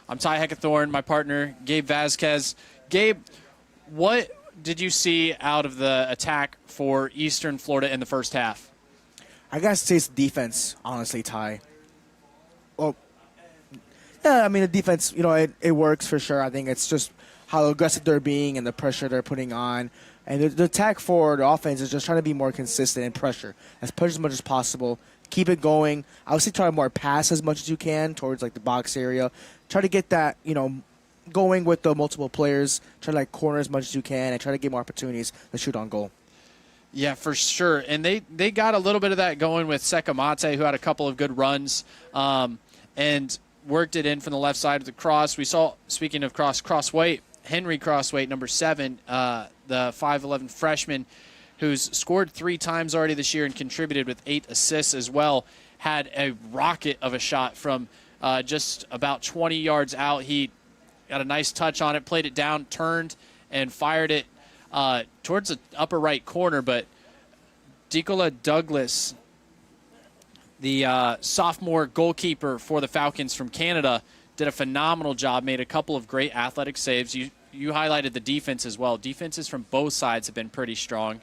I'm Ty Heckathorn, my partner, Gabe Vasquez. Gabe, what did you see out of the attack for Eastern Florida in the first half? I gotta say it's defense, honestly, Ty. Well, yeah, I mean, the defense, it works for sure. I think it's just how aggressive they're being and the pressure they're putting on. And the attack for the offense is just trying to be more consistent and pressure. Push as much as possible. Keep it going. I would say try to more pass as much as you can towards like the box area. Try to get that, going with the multiple players. Try to corner as much as you can and try to get more opportunities to shoot on goal. Yeah, for sure. And they got a little bit of that going with Sekamate, who had a couple of good runs and worked it in from the left side of the cross. We saw, speaking of cross-weight, Henry Crossweight, number 7, the 5'11 freshman, who's scored 3 times already this year and contributed with 8 assists as well, had a rocket of a shot from just about 20 yards out. He got a nice touch on it, played it down, turned, and fired it towards the upper right corner. But Decola Douglas, the sophomore goalkeeper for the Falcons from Canada, did a phenomenal job, made a couple of great athletic saves. You highlighted the defense as well. Defenses from both sides have been pretty strong.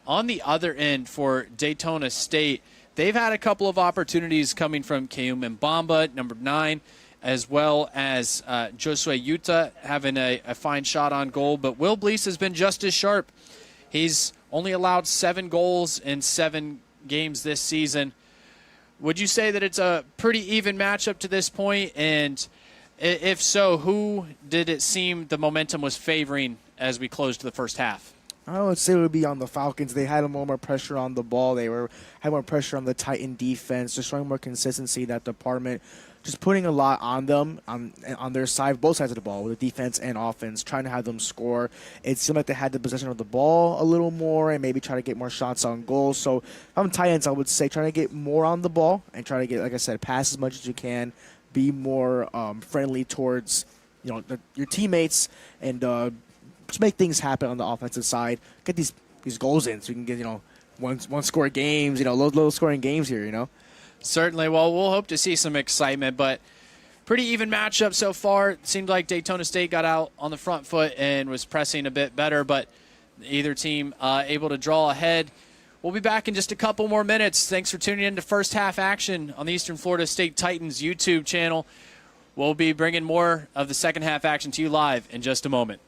On the other end for Daytona State, they've had a couple of opportunities coming from Keum Mbamba, number 9, as well as Josue Yuta having a fine shot on goal. But Will Blease has been just as sharp. He's only allowed 7 goals in 7 games this season. Would you say that it's a pretty even matchup to this point? And if so, who did it seem the momentum was favoring as we closed the first half? I would say it would be on the Falcons. They had a little more pressure on the ball. Had more pressure on the Titan defense, just showing more consistency. That department, just putting a lot on them on their side, both sides of the ball, with the defense and offense, trying to have them score. It seemed like they had the possession of the ball a little more and maybe try to get more shots on goal. So if I'm Titans, I would say trying to get more on the ball and try to get, like I said, pass as much as you can, be more friendly towards your teammates, and just make things happen on the offensive side. Get these goals in so you can get one score games, low scoring games here. Certainly. Well, we'll hope to see some excitement, but pretty even matchup so far. It seemed like Daytona State got out on the front foot and was pressing a bit better, but either team able to draw ahead. We'll be back in just a couple more minutes. Thanks for tuning in to First Half Action on the Eastern Florida State Titans YouTube channel. We'll be bringing more of the second half action to you live in just a moment.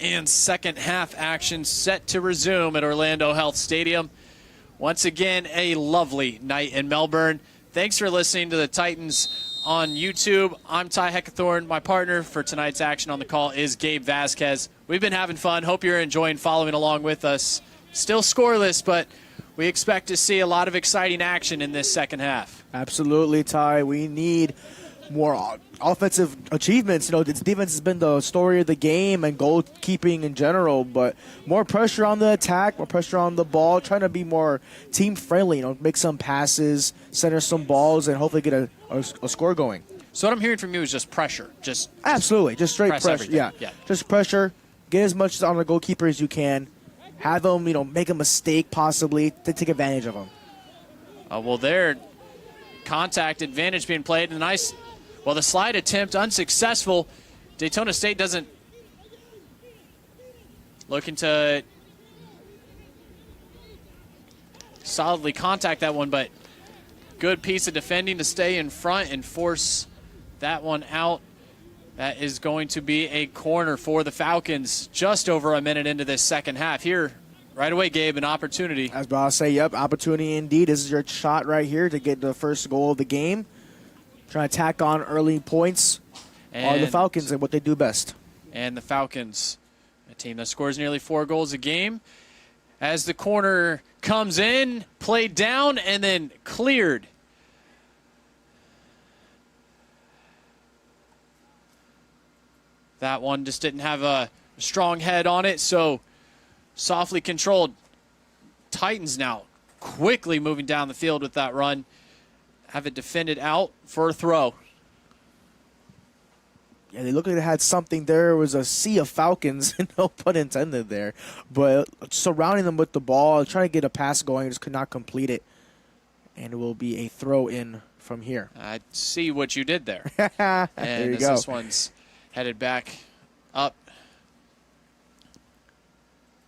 And second half action set to resume at Orlando Health Stadium. Once again, a lovely night in Melbourne. Thanks for listening to the Titans on YouTube. I'm Ty Heckathorn. My partner for tonight's action on the call is Gabe Vasquez. We've been having fun. Hope you're enjoying following along with us. Still scoreless, but we expect to see a lot of exciting action in this second half. Absolutely, Ty. We need more offensive achievements. This defense has been the story of the game and goalkeeping in general, but more pressure on the attack, more pressure on the ball, trying to be more team-friendly, make some passes, center some balls, and hopefully get a score going. So what I'm hearing from you is just pressure. Absolutely. Just straight pressure. Yeah. Just pressure. Get as much on the goalkeeper as you can. Have them, make a mistake possibly to take advantage of them. Well, there, contact advantage being played. And the slide attempt unsuccessful. Daytona State doesn't looking to solidly contact that one, but good piece of defending to stay in front and force that one out. That is going to be a corner for the Falcons just over a minute into this second half. Here, right away, Gabe, an opportunity. I was about to say, yep, opportunity indeed. This is your shot right here to get the first goal of the game. Trying to tack on early points are the Falcons and what they do best. And the Falcons, a team that scores nearly 4 goals a game. As the corner comes in, played down, and then cleared. That one just didn't have a strong head on it, so softly controlled. Titans now quickly moving down the field with that run. Have it defended out for a throw. Yeah, they looked like they had something there. It was a sea of Falcons, no pun intended there. But surrounding them with the ball, trying to get a pass going, just could not complete it. And it will be a throw in from here. I see what you did there. There And you as go. this one's headed back up,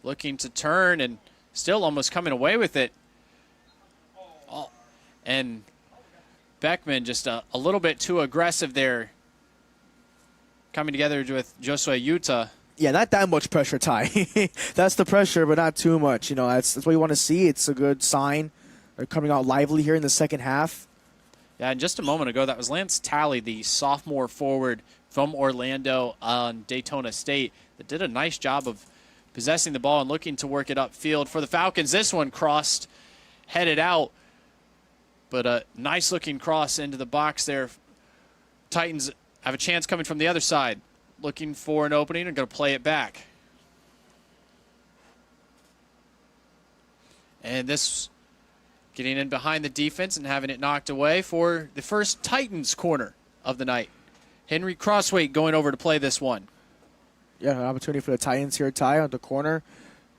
looking to turn and still almost coming away with it. And Beckman just a little bit too aggressive there, coming together with Josue Utah. Yeah, not that much pressure, Ty. That's the pressure, but not too much. That's what you want to see. It's a good sign. They're coming out lively here in the second half. Yeah, and just a moment ago, that was Lance Talley, the sophomore forward from Orlando on Daytona State, that did a nice job of possessing the ball and looking to work it upfield for the Falcons. This one crossed, headed out, but a nice-looking cross into the box there. Titans have a chance coming from the other side, looking for an opening and going to play it back. And this getting in behind the defense and having it knocked away for the first Titans corner of the night. Henry Crossway going over to play this one. Yeah, an opportunity for the Titans here, Ty, on the corner.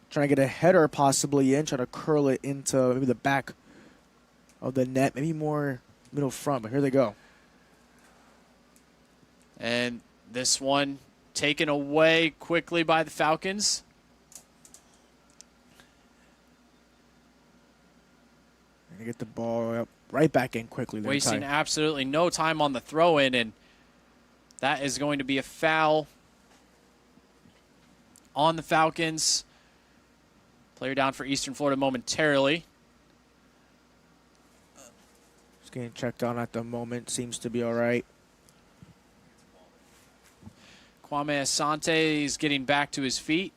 Trying to get a header possibly in, trying to curl it into maybe the back of the net, maybe more middle front, but here they go. And this one taken away quickly by the Falcons. And get the ball right back in quickly. There, Wasting Ty. absolutely no time on the throw-in, and that is going to be a foul on the Falcons. Player down for Eastern Florida momentarily. Just getting checked on at the moment. Seems to be all right. Kwame Asante is getting back to his feet.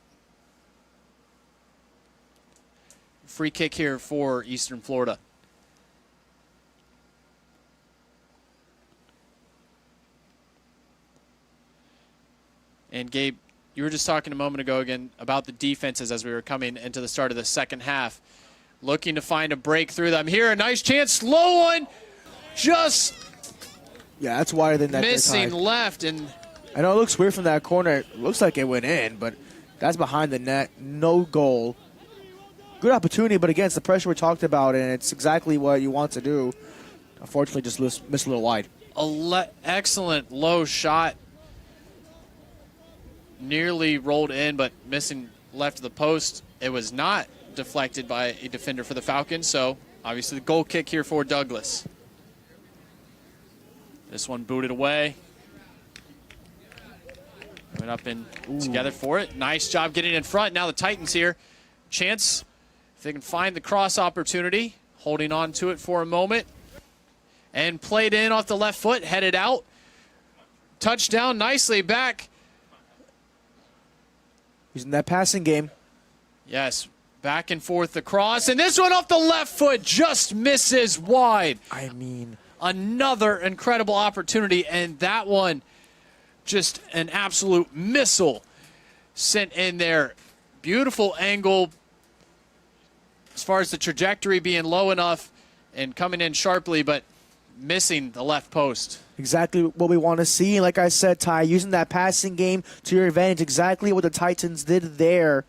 Free kick here for Eastern Florida. And Gabe, you were just talking a moment ago again about the defenses as we were coming into the start of the second half. Looking to find a breakthrough. I'm here, a nice chance, low one, just Yeah, that's wider than that. missing left. And I know it looks weird from that corner. It looks like it went in, but that's behind the net. No goal. Good opportunity, but again, it's the pressure we talked about, and it's exactly what you want to do. Unfortunately, just missed a little wide. Excellent low shot. Nearly rolled in, but missing left of the post. It was not deflected by a defender for the Falcons, so obviously the goal kick here for Douglas. This one booted away. Coming up and together for it. Nice job getting in front. Now the Titans here. Chance, if they can find the cross opportunity, holding on to it for a moment. And played in off the left foot, headed out. Touchdown nicely back. Using that passing game. Yes, back and forth the cross. And this one off the left foot just misses wide. I mean, another incredible opportunity, and that one just an absolute missile sent in there. Beautiful angle as far as the trajectory being low enough and coming in sharply, but missing the left post. Exactly what we want to see. Like I said, Ty, using that passing game to your advantage, exactly what the Titans did there.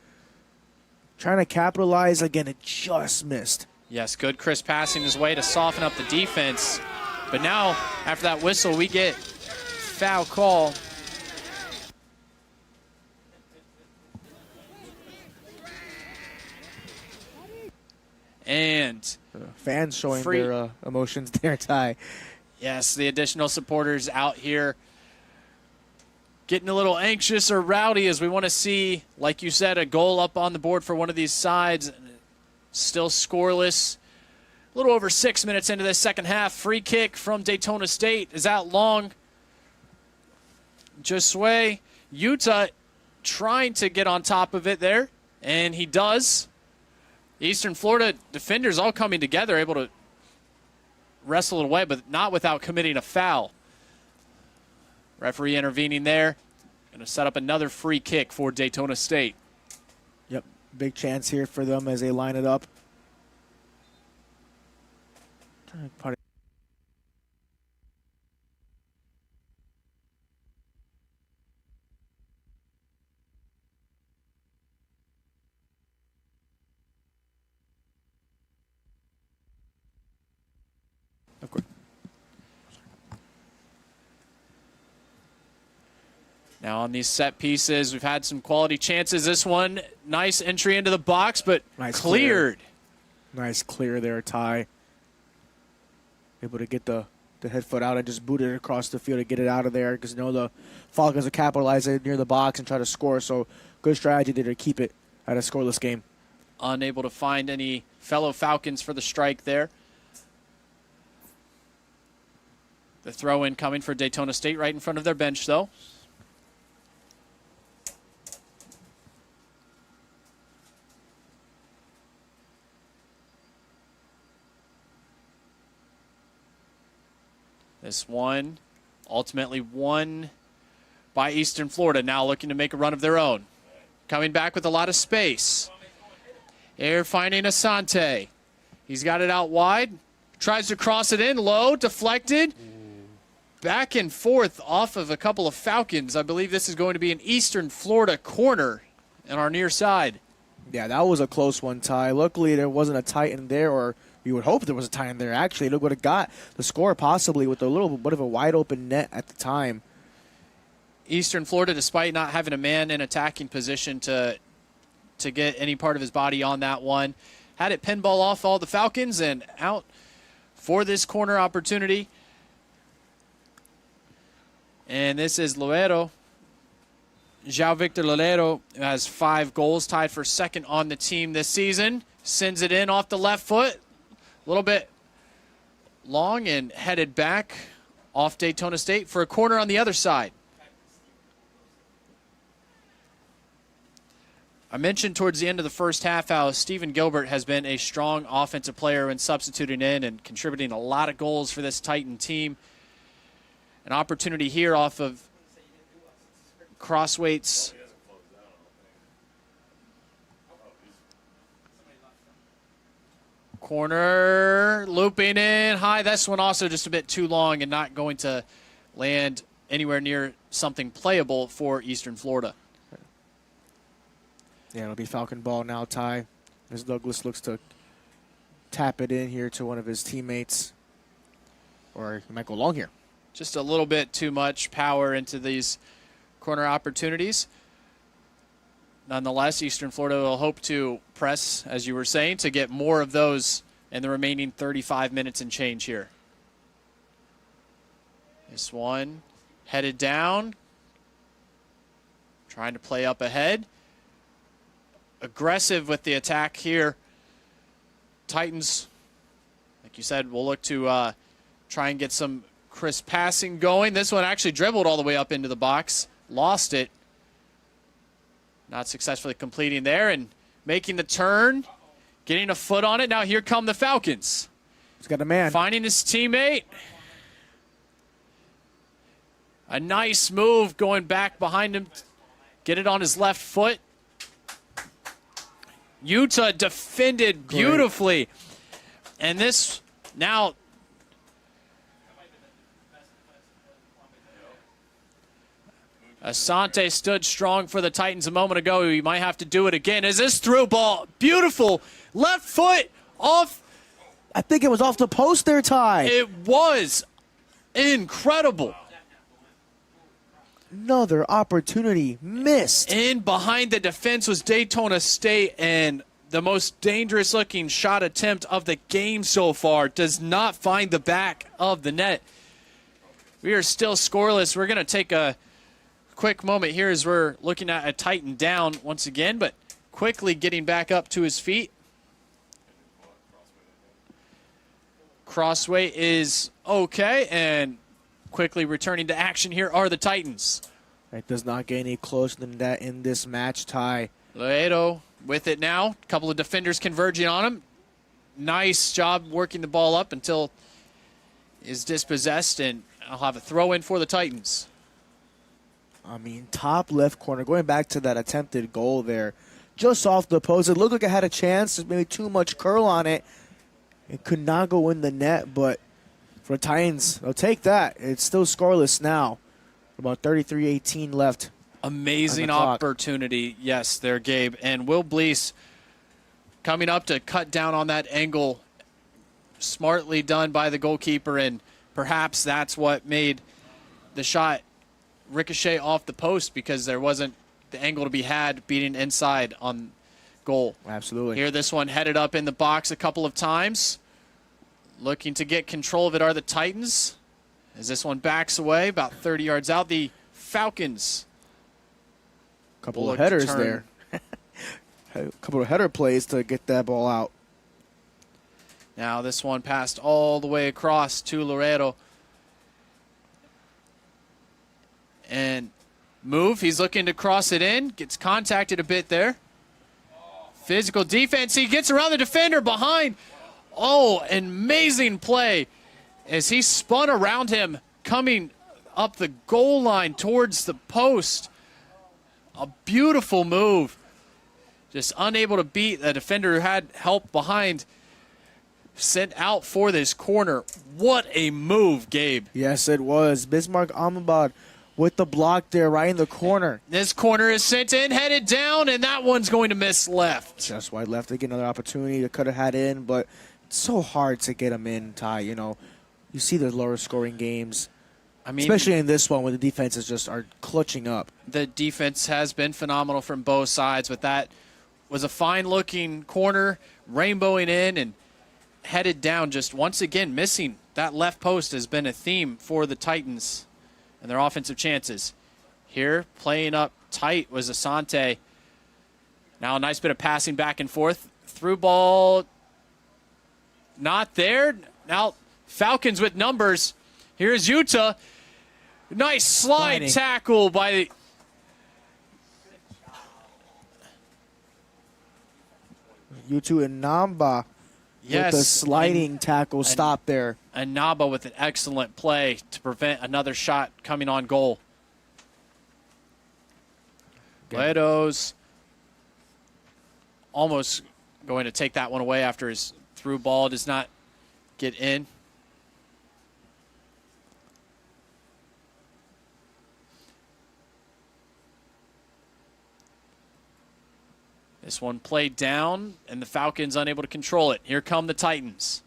Trying to capitalize. Again, it just missed. Yes, good crisp passing his way to soften up the defense. But now, after that whistle, we get foul call. And fans showing their emotions there, Ty. Yes, the additional supporters out here getting a little anxious or rowdy as we want to see, like you said, a goal up on the board for one of these sides. Still scoreless. A little over 6 minutes into this second half. Free kick from Daytona State is out long. Josue Utah trying to get on top of it there, and he does. Eastern Florida defenders all coming together, able to wrestle it away, but not without committing a foul. Referee intervening there. Going to set up another free kick for Daytona State. Yep, big chance here for them as they line it up. Of course. Now on these set pieces, we've had some quality chances. This one, nice entry into the box, but nice cleared. Nice clear there, Ty. Able to get the head foot out and just boot it across the field to get it out of there, because you know the Falcons will capitalize it near the box and try to score. So good strategy there to keep it at a scoreless game. Unable to find any fellow Falcons for the strike there. The throw in coming for Daytona State right in front of their bench, though. This one ultimately won by Eastern Florida, now looking to make a run of their own. Coming back with a lot of space. Here finding Asante. He's got it out wide. Tries to cross it in low, deflected. Back and forth off of a couple of Falcons. I believe this is going to be an Eastern Florida corner on our near side. Yeah, that was a close one, Ty. Luckily, there wasn't a Titan there, or you would hope there was a Titan there, actually. Look what it got. The score possibly with a little bit of a wide-open net at the time. Eastern Florida, despite not having a man in attacking position to get any part of his body on that one, had it pinball off all the Falcons and out for this corner opportunity. And this is Loero. João Victor Loero has 5 goals, tied for second on the team this season. Sends it in off the left foot. A little bit long and headed back off Daytona State for a corner on the other side. I mentioned towards the end of the first half how Stephen Gilbert has been a strong offensive player when substituting in and contributing a lot of goals for this Titan team. An opportunity here off of Crosswaite's corner, looping in high. This one also just a bit too long and not going to land anywhere near something playable for Eastern Florida. Yeah, it'll be Falcon ball now, Ty, as Douglas looks to tap it in here to one of his teammates. Or he might go long here. Just a little bit too much power into these corner opportunities. Nonetheless, Eastern Florida will hope to press, as you were saying, to get more of those in the remaining 35 minutes and change here. This one headed down. trying to play up ahead. Aggressive with the attack here. Titans, like you said, will look to try and get some crisp passing going. This one actually dribbled all the way up into the box. Lost it. Not successfully completing there and making the turn. Getting a foot on it. Now here come the Falcons. He's got a man. Finding his teammate. A nice move going back behind him. Get it on his left foot. Utah defended beautifully. And this now... Asante stood strong for the Titans a moment ago. He might have to do it again. Is this through ball? Beautiful. Left foot off. I think it was off the post there, Ty. It was incredible. Another opportunity missed. In behind the defense was Daytona State, and the most dangerous looking shot attempt of the game so far does not find the back of the net. We are still scoreless. We're going to take a quick moment here as we're looking at a Titan down once again, but quickly getting back up to his feet. Crossway is okay, and quickly returning to action here are the Titans. It does not get any closer than that in this match, Ty. Laedo with it now. A couple of defenders converging on him. Nice job working the ball up until is dispossessed, and I'll have a throw in for the Titans. I mean, top left corner, going back to that attempted goal there, just off the post. It looked like it had a chance. There's maybe too much curl on it. It could not go in the net, but for the Titans, they'll take that. It's still scoreless now. About 33-18 left. Amazing opportunity, yes, there, Gabe. And Will Blease coming up to cut down on that angle. Smartly done by the goalkeeper, and perhaps that's what made the shot ricochet off the post, because there wasn't the angle to be had beating inside on goal. Absolutely. Here, this one headed up in the box a couple of times. Looking to get control of it are the Titans. As this one backs away, about 30 yards out, the Falcons. Couple of headers there. A couple of header plays to get that ball out. Now this one passed all the way across to Laredo. And move, he's looking to cross it in. Gets contacted a bit there. Physical defense, he gets around the defender behind. Oh, an amazing play as he spun around him, coming up the goal line towards the post. A beautiful move. Just unable to beat a defender who had help behind. Sent out for this corner. What a move, Gabe. Yes, it was. Bismarck Ahmabad with the block there right in the corner. This corner is sent in, headed down, and that one's going to miss left. Just wide left. They get another opportunity to cut a hat in, but it's so hard to get them in, Ty. You know, you see the lower scoring games. I mean, especially in this one where the defenses just are clutching up. The defense has been phenomenal from both sides, but that was a fine-looking corner, rainbowing in and headed down, just once again missing. That left post has been a theme for the Titans and their offensive chances. Here, playing up tight was Asante. Now a nice bit of passing back and forth. Through ball, not there. Now Falcons with numbers. Here's Utah. Nice slide tackle by Yutu and Namba. Yes, with the sliding tackle stop there. And Naba with an excellent play to prevent another shot coming on goal. Ledo's almost going to take that one away after his through ball does not get in. This one played down, and the Falcons unable to control it. Here come the Titans.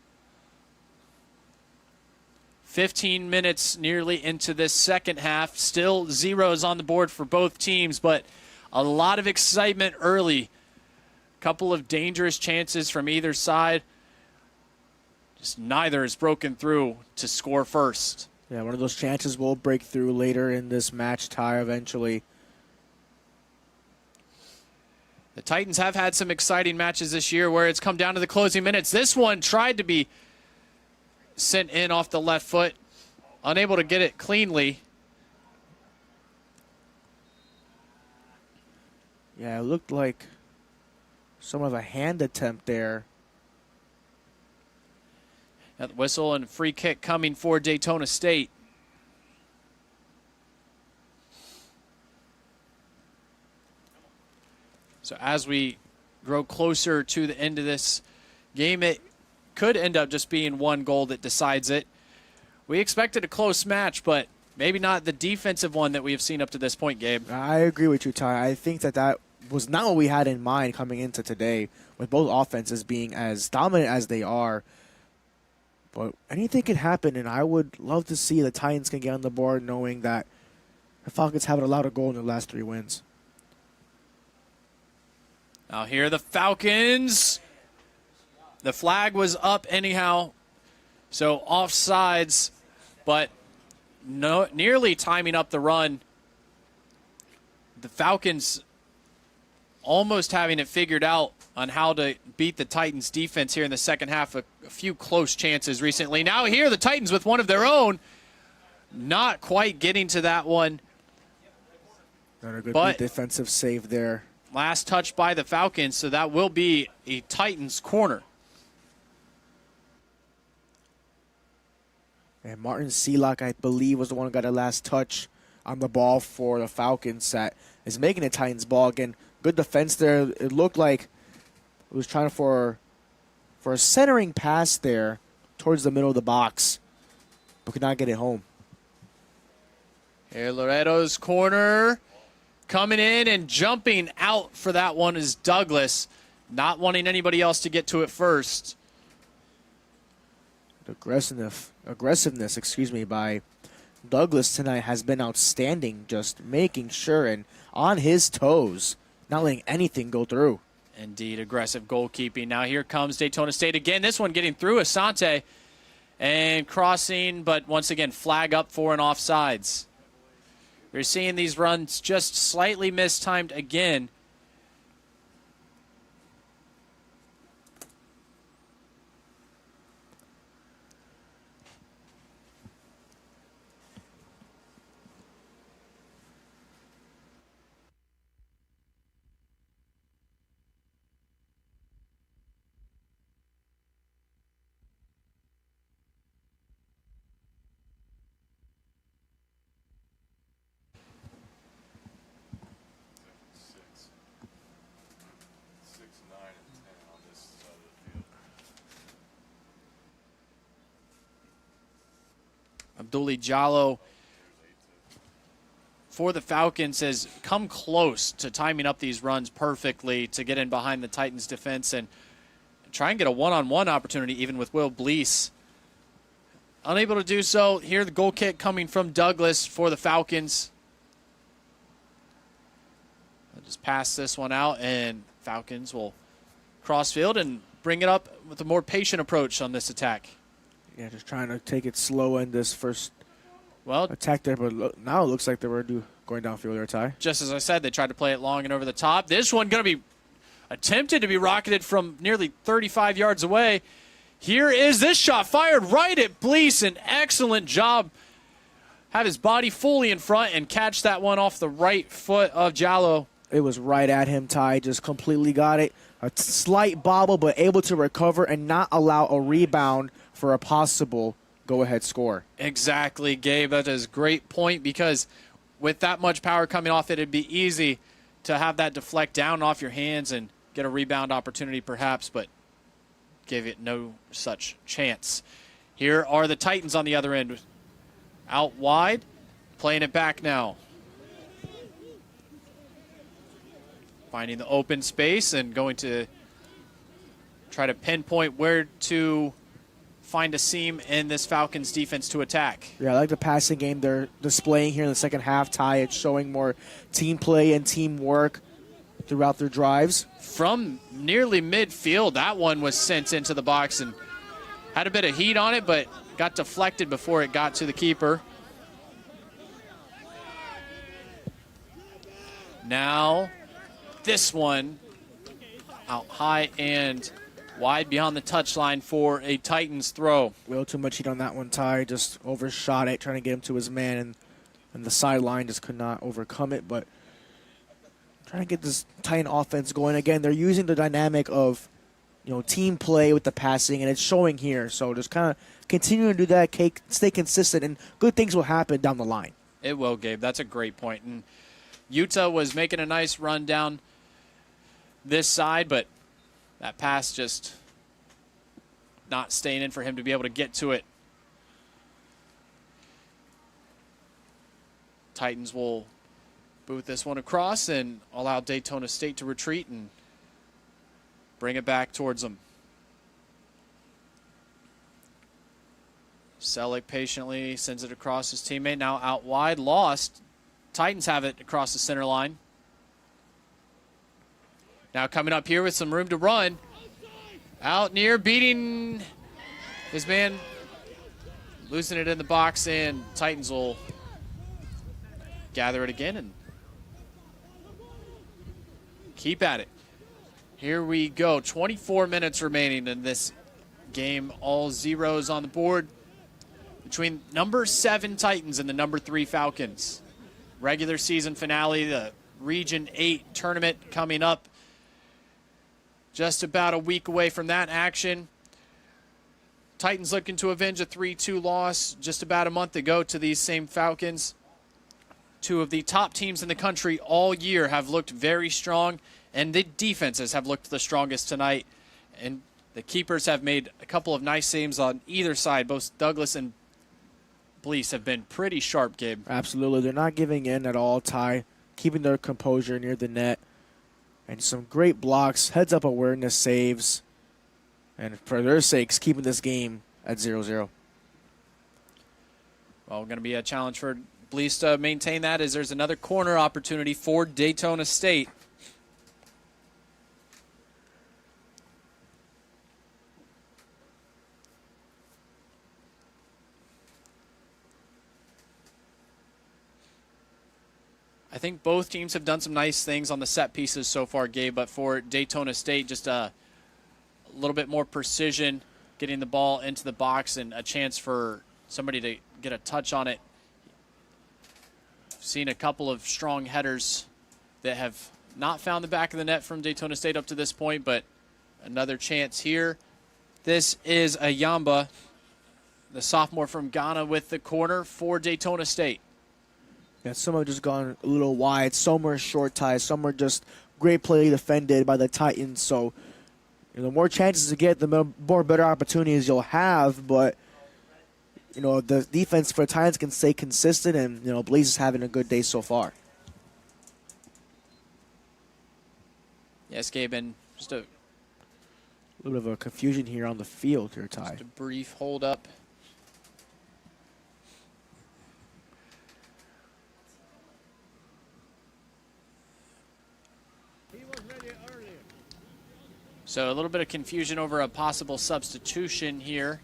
15 minutes nearly into this second half. Still zeros on the board for both teams, but a lot of excitement early. Couple of dangerous chances from either side. Just neither has broken through to score first. Yeah, one of those chances will break through later in this match tie eventually. The Titans have had some exciting matches this year where it's come down to the closing minutes. This one tried to be sent in off the left foot, unable to get it cleanly. Yeah, it looked like some of a hand attempt there. At the whistle and free kick coming for Daytona State. So as we grow closer to the end of this game, it could end up just being one goal that decides it. We expected a close match, but maybe not the defensive one that we have seen up to this point, Gabe. I agree with you, Ty. I think that was not what we had in mind coming into today, with both offenses being as dominant as they are. But anything can happen, and I would love to see the Titans can get on the board knowing that the Falcons haven't allowed a goal in their last 3 wins. Now here are the Falcons. The flag was up anyhow, so offsides, but nearly timing up the run. The Falcons almost having it figured out on how to beat the Titans defense here in the second half. A few close chances recently. Now here the Titans with one of their own. Not quite getting to that one. Not a good defensive save there. Last touch by the Falcons, so that will be a Titans corner. And Martin Seelock, I believe, was the one who got the last touch on the ball for the Falcons that is making the Titans ball. Again, good defense there. It looked like it was trying for a centering pass there towards the middle of the box, but could not get it home. Here, Loretto's corner. Coming in and jumping out for that one is Douglas, not wanting anybody else to get to it first. The aggressiveness, by Douglas tonight has been outstanding, just making sure and on his toes, not letting anything go through. Indeed, aggressive goalkeeping. Now here comes Daytona State again. This one getting through Asante and crossing, but once again, flag up for an offsides. We're seeing these runs just slightly mistimed again. Abdulli Jallo for the Falcons has come close to timing up these runs perfectly to get in behind the Titans defense and try and get a one-on-one opportunity even with Will Blease. Unable to do so. Here the goal kick coming from Douglas for the Falcons. I'll just pass this one out and Falcons will cross field and bring it up with a more patient approach on this attack. Yeah, just trying to take it slow in this first attack there, but now it looks like they were going downfield there, Ty. Just as I said, they tried to play it long and over the top. This one going to be attempted to be rocketed from nearly 35 yards away. Here is this shot fired right at Blease. An excellent job. Have his body fully in front and catch that one off the right foot of Jallo. It was right at him, Ty. Just completely got it. A slight bobble, but able to recover and not allow a rebound for a possible go-ahead score. Exactly, Gabe. That is a great point because with that much power coming off it, it'd be easy to have that deflect down off your hands and get a rebound opportunity perhaps, but gave it no such chance. Here are the Titans on the other end. Out wide, playing it back now. Finding the open space and going to try to pinpoint where to find a seam in this Falcons defense to attack. Yeah, I like the passing game they're displaying here in the second half, Ty. It's showing more team play and teamwork throughout their drives. From nearly midfield, that one was sent into the box and had a bit of heat on it, but got deflected before it got to the keeper. Now, this one out high and wide beyond the touchline for a Titans throw. A little too much heat on that one, Ty. Just overshot it, trying to get him to his man, and the sideline just could not overcome it. But trying to get this Titan offense going again. They're using the dynamic of, team play with the passing, and it's showing here. So just kind of continue to do that, stay consistent, and good things will happen down the line. It will, Gabe. That's a great point. And Utah was making a nice run down this side, but that pass just not staying in for him to be able to get to it. Titans will boot this one across and allow Daytona State to retreat and bring it back towards them. Selleck patiently sends it across his teammate. Now out wide, lost. Titans have it across the center line. Now coming up here with some room to run. Out near, beating his man, losing it in the box, and Titans will gather it again and keep at it. Here we go. 24 minutes remaining in this game. All zeros on the board between number 7 Titans and the number 3 Falcons. Regular season finale, the Region 8 tournament coming up. Just about a week away from that action. Titans looking to avenge a 3-2 loss just about a month ago to these same Falcons. Two of the top teams in the country all year have looked very strong, and the defenses have looked the strongest tonight. And the keepers have made a couple of nice saves on either side. Both Douglas and Blease have been pretty sharp, Gabe. Absolutely. They're not giving in at all, Ty. Keeping their composure near the net. And some great blocks, heads-up awareness saves. And for their sakes, keeping this game at 0-0. Well, going to be a challenge for Blease to maintain that, as there's another corner opportunity for Daytona State. I think both teams have done some nice things on the set pieces so far, Gabe, but for Daytona State, just a little bit more precision, getting the ball into the box and a chance for somebody to get a touch on it. I've seen a couple of strong headers that have not found the back of the net from Daytona State up to this point, but another chance here. This is Ayamba, the sophomore from Ghana, with the corner for Daytona State. Yeah, some have just gone a little wide. Some are short ties. Some are just great play defended by the Titans. So, the more chances you get, the more better opportunities you'll have. But, the defense for the Titans can stay consistent, and, Blaze is having a good day so far. Yes, Gabe, and just a little bit of a confusion here on the field here, Ty. Just a brief hold up. So a little bit of confusion over a possible substitution here.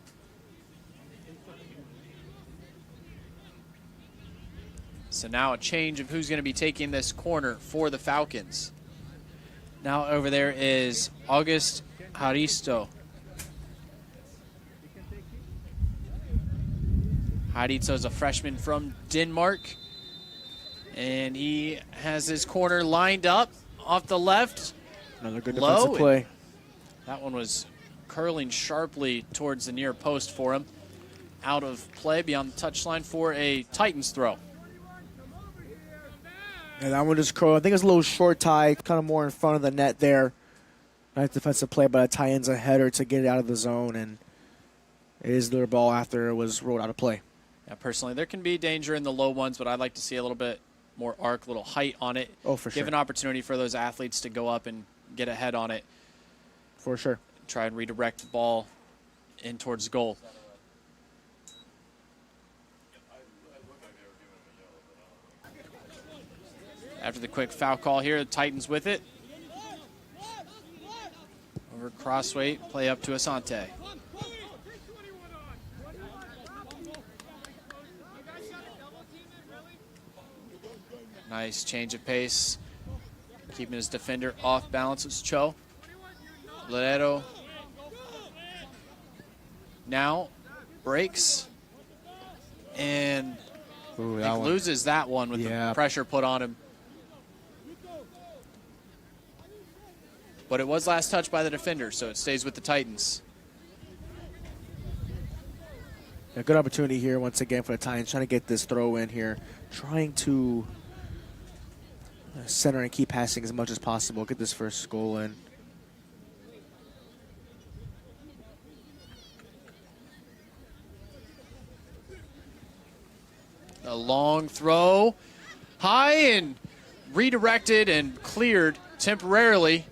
So now a change of who's going to be taking this corner for the Falcons. Now over there is August Haristo. Haristo is a freshman from Denmark. And he has his corner lined up off the left. Another good defensive play. That one was curling sharply towards the near post for him. Out of play beyond the touchline for a Titans throw. And that one just curled. I think it's a little short, Ty, kind of more in front of the net there. Nice defensive play, but it tie-ins a header to get it out of the zone, and it is their ball after it was rolled out of play. Yeah, personally, there can be danger in the low ones, but I'd like to see a little bit more arc, a little height on it. Oh, for sure. Give an opportunity for those athletes to go up and get ahead on it. For sure. Try and redirect the ball in towards goal. After the quick foul call here, the Titans with it. Over Crossway, play up to Asante. Nice change of pace. Keeping his defender off balance is Cho. Laredo now breaks and loses that one with the pressure put on him. But it was last touched by the defender, so it stays with the Titans. A good opportunity here once again for the Titans, trying to get this throw in here, trying to center and keep passing as much as possible, get this first goal in. A long throw, high and redirected and cleared temporarily.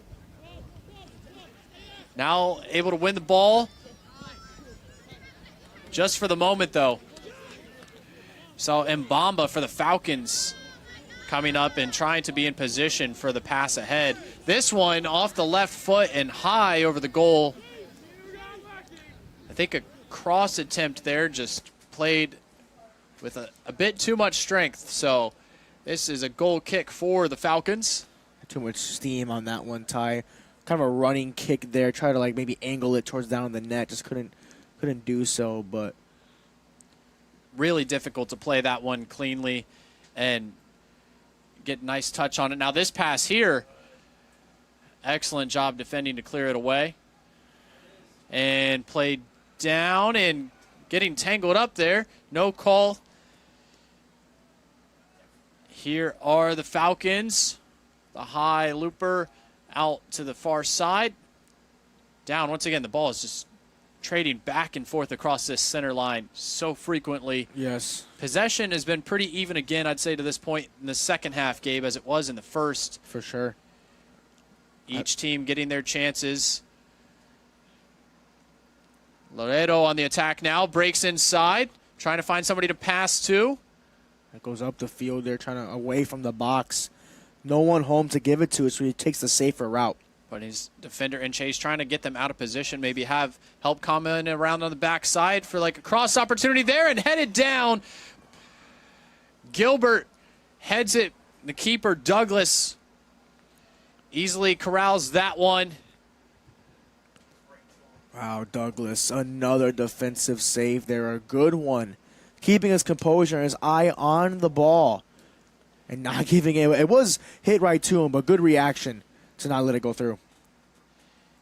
Now able to win the ball. Just for the moment, though. So Mbamba for the Falcons coming up and trying to be in position for the pass ahead. This one off the left foot and high over the goal. I think a cross attempt there, just played with a bit too much strength. So this is a goal kick for the Falcons. Too much steam on that one, Ty. Kind of a running kick there. Try to like maybe angle it towards down the net. Just couldn't do so, but really difficult to play that one cleanly and get a nice touch on it. Now this pass here, excellent job defending to clear it away. And played down and getting tangled up there. No call. Here are the Falcons. The high looper out to the far side. Down once again, the ball is just trading back and forth across this center line so frequently. Yes. Possession has been pretty even again, I'd say, to this point in the second half, Gabe, as it was in the first. For sure. Each team getting their chances. Laredo on the attack now, breaks inside, trying to find somebody to pass to. It goes up the field there, trying to away from the box. No one home to give it to, so he takes the safer route. But his defender and Chase trying to get them out of position, maybe have help come in around on the backside for like a cross opportunity there and headed down. Gilbert heads it. The keeper, Douglas, easily corrals that one. Wow, Douglas, another defensive save there, a good one. Keeping his composure and his eye on the ball and not giving it. It was hit right to him, but good reaction to not let it go through.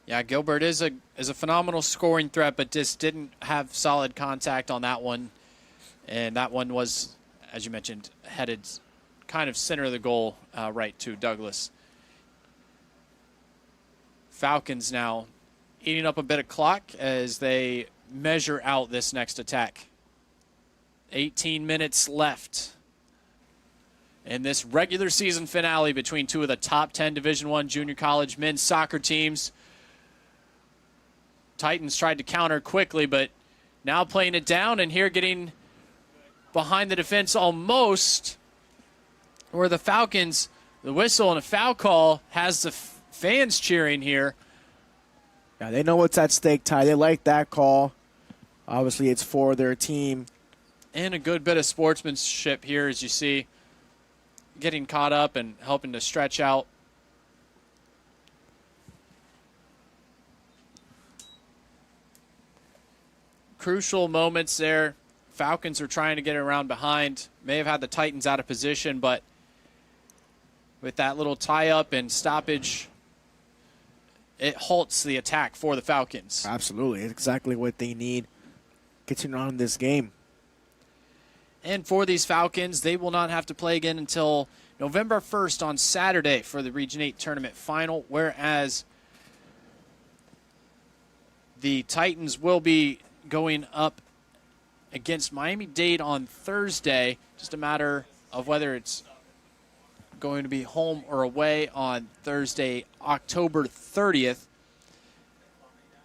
Yeah, Gilbert is a phenomenal scoring threat, but just didn't have solid contact on that one. And that one was, as you mentioned, headed kind of center of the goal right to Douglas. Falcons now eating up a bit of clock as they measure out this next attack. 18 minutes left in this regular season finale between two of the top 10 Division I junior college men's soccer teams. Titans tried to counter quickly, but now playing it down, and here getting behind the defense almost, where the Falcons, the whistle and a foul call has the fans cheering here. Yeah, they know what's at stake, Ty. They like that call. Obviously, it's for their team. And a good bit of sportsmanship here, as you see, getting caught up and helping to stretch out. Crucial moments there. Falcons are trying to get around behind. May have had the Titans out of position, but with that little tie-up and stoppage, it halts the attack for the Falcons. Absolutely. It's exactly what they need. Continuing on in this game. And for these Falcons, they will not have to play again until November 1st on Saturday for the Region 8 tournament final, whereas the Titans will be going up against Miami-Dade on Thursday. Just a matter of whether it's going to be home or away on Thursday, October 30th.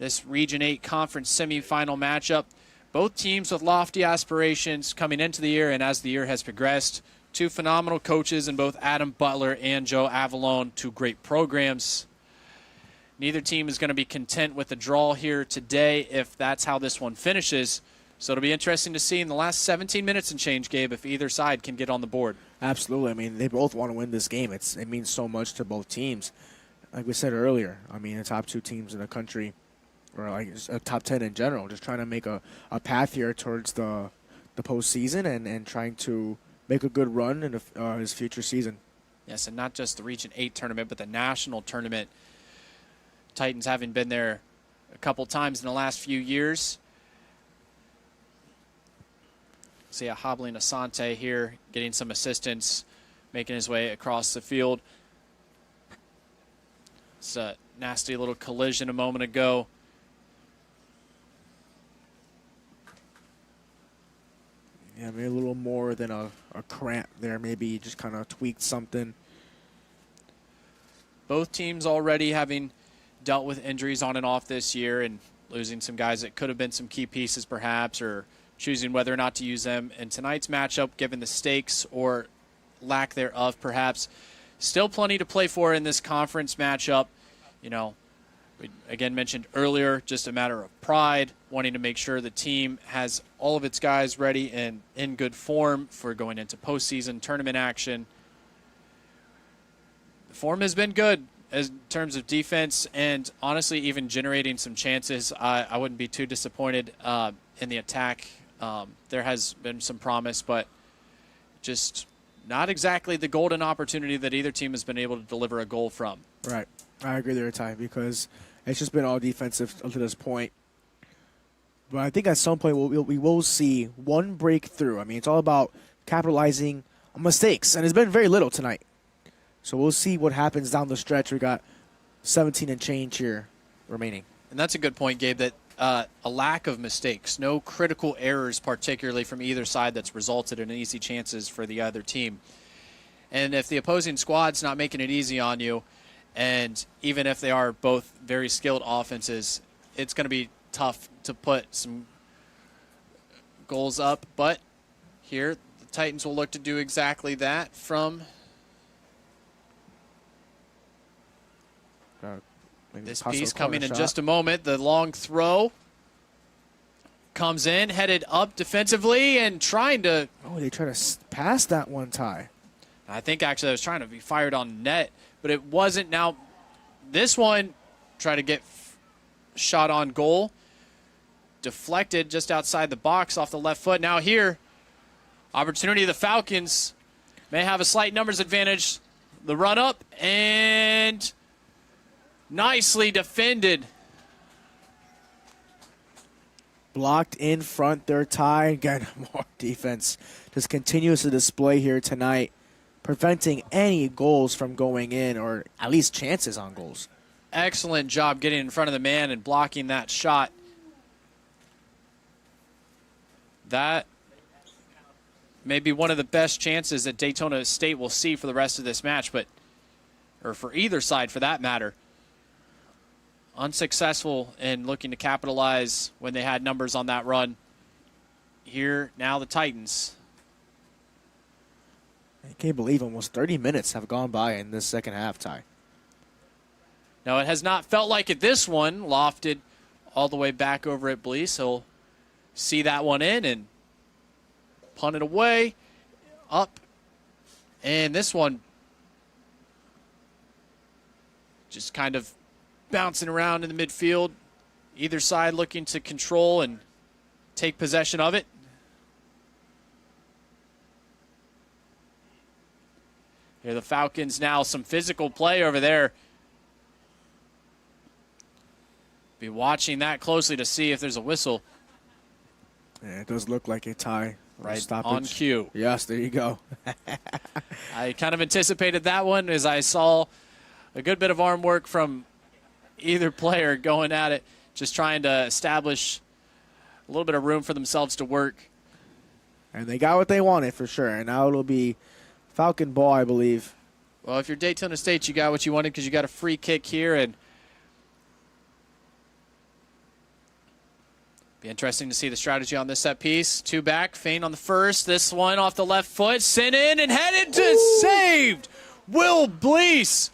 This Region 8 conference semifinal matchup. Both teams with lofty aspirations coming into the year, and as the year has progressed, two phenomenal coaches in both Adam Butler and Joe Avalone, two great programs. Neither team is going to be content with the draw here today if that's how this one finishes. So it'll be interesting to see in the last 17 minutes and change, Gabe, if either side can get on the board. Absolutely. I mean, they both want to win this game. It means so much to both teams. like we said earlier, I mean, the top 2 teams in the country, or like a top 10 in general, just trying to make a path here towards the postseason and trying to make a good run in his future season. Yes, and not just the Region 8 tournament, but the national tournament. Titans having been there a couple times in the last few years. See a hobbling Asante here, getting some assistance, making his way across the field. It's a nasty little collision a moment ago. Yeah, maybe a little more than a cramp there. Maybe he just kind of tweaked something. Both teams already having dealt with injuries on and off this year and losing some guys that could have been some key pieces perhaps, or choosing whether or not to use them. And tonight's matchup, given the stakes or lack thereof perhaps, still plenty to play for in this conference matchup. You know, we again mentioned earlier, just a matter of pride, wanting to make sure the team has all of its guys ready and in good form for going into postseason tournament action. The form has been good in terms of defense and honestly even generating some chances. I wouldn't be too disappointed in the attack. There has been some promise, but just not exactly the golden opportunity that either team has been able to deliver a goal from. Right. I agree there, Ty, because it's just been all defensive up to this point. But I think at some point we will see one breakthrough. I mean, it's all about capitalizing on mistakes, and it's been very little tonight. So we'll see what happens down the stretch. We got 17 and change here remaining. And that's a good point, Gabe, that a lack of mistakes, no critical errors, particularly from either side, that's resulted in easy chances for the other team. And if the opposing squad's not making it easy on you, and even if they are both very skilled offenses, it's going to be tough to put some goals up. But here, the Titans will look to do exactly that from this piece coming in just a moment. The long throw comes in, headed up defensively and trying to... Oh, they try to pass that one, Ty. I think actually I was trying to be fired on net, but it wasn't. Now, this one, try to get shot on goal. Deflected just outside the box off the left foot. Now here, opportunity of the Falcons. May have a slight numbers advantage. The run up and nicely defended. Blocked in front there, Ty. Again, more defense. Just continues to display here tonight, preventing any goals from going in, or at least chances on goals. Excellent job getting in front of the man and blocking that shot. That may be one of the best chances that Daytona State will see for the rest of this match, or for either side for that matter. Unsuccessful in looking to capitalize when they had numbers on that run. Here now the Titans. I can't believe almost 30 minutes have gone by in this second half, Ty. Now, it has not felt like it this one. Lofted all the way back over at Blease. He'll see that one in and punt it away. Up. And this one just kind of bouncing around in the midfield. Either side looking to control and take possession of it. Here the Falcons now, some physical play over there. Be watching that closely to see if there's a whistle. Yeah, it does look like a tie. Right stoppage. on cue. Yes, there you go. I kind of anticipated that one as I saw a good bit of arm work from either player going at it, just trying to establish a little bit of room for themselves to work. And they got what they wanted for sure. And now it'll be Falcon ball, I believe. Well, if you're Daytona State, you got what you wanted because you got a free kick here, and be interesting to see the strategy on this set piece. Two back, feint on the first. This one off the left foot, sent in and headed to saved. Will Blease.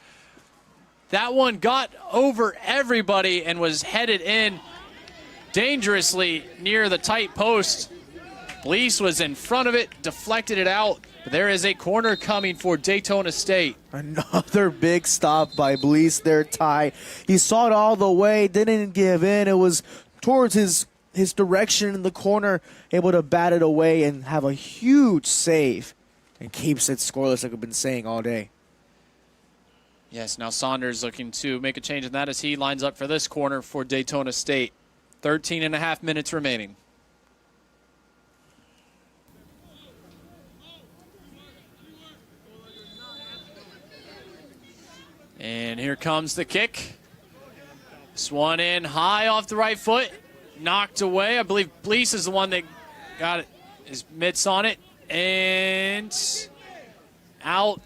That one got over everybody and was headed in dangerously near the tight post. Blease was in front of it, deflected it out. There is a corner coming for Daytona State. Another big stop by Blease there, Ty. He saw it all the way, didn't give in. It was towards his direction in the corner, able to bat it away and have a huge save. And keeps it scoreless like I've been saying all day. Yes, now Saunders looking to make a change in that as he lines up for this corner for Daytona State. 13 and a half minutes remaining. And here comes the kick. Swung in high off the right foot. Knocked away. I believe Blease is the one that got his mitts on it. And out.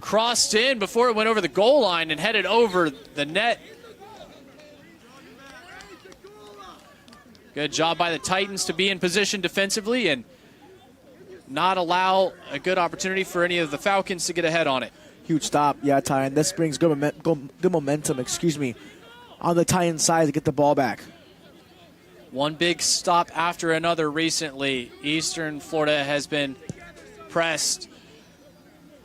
Crossed in before it went over the goal line and headed over the net. Good job by the Titans to be in position defensively and not allow a good opportunity for any of the Falcons to get ahead on it. Huge stop, yeah, Ty, and this brings good momentum, on the Titans side to get the ball back. One big stop after another recently. Eastern Florida has been pressed,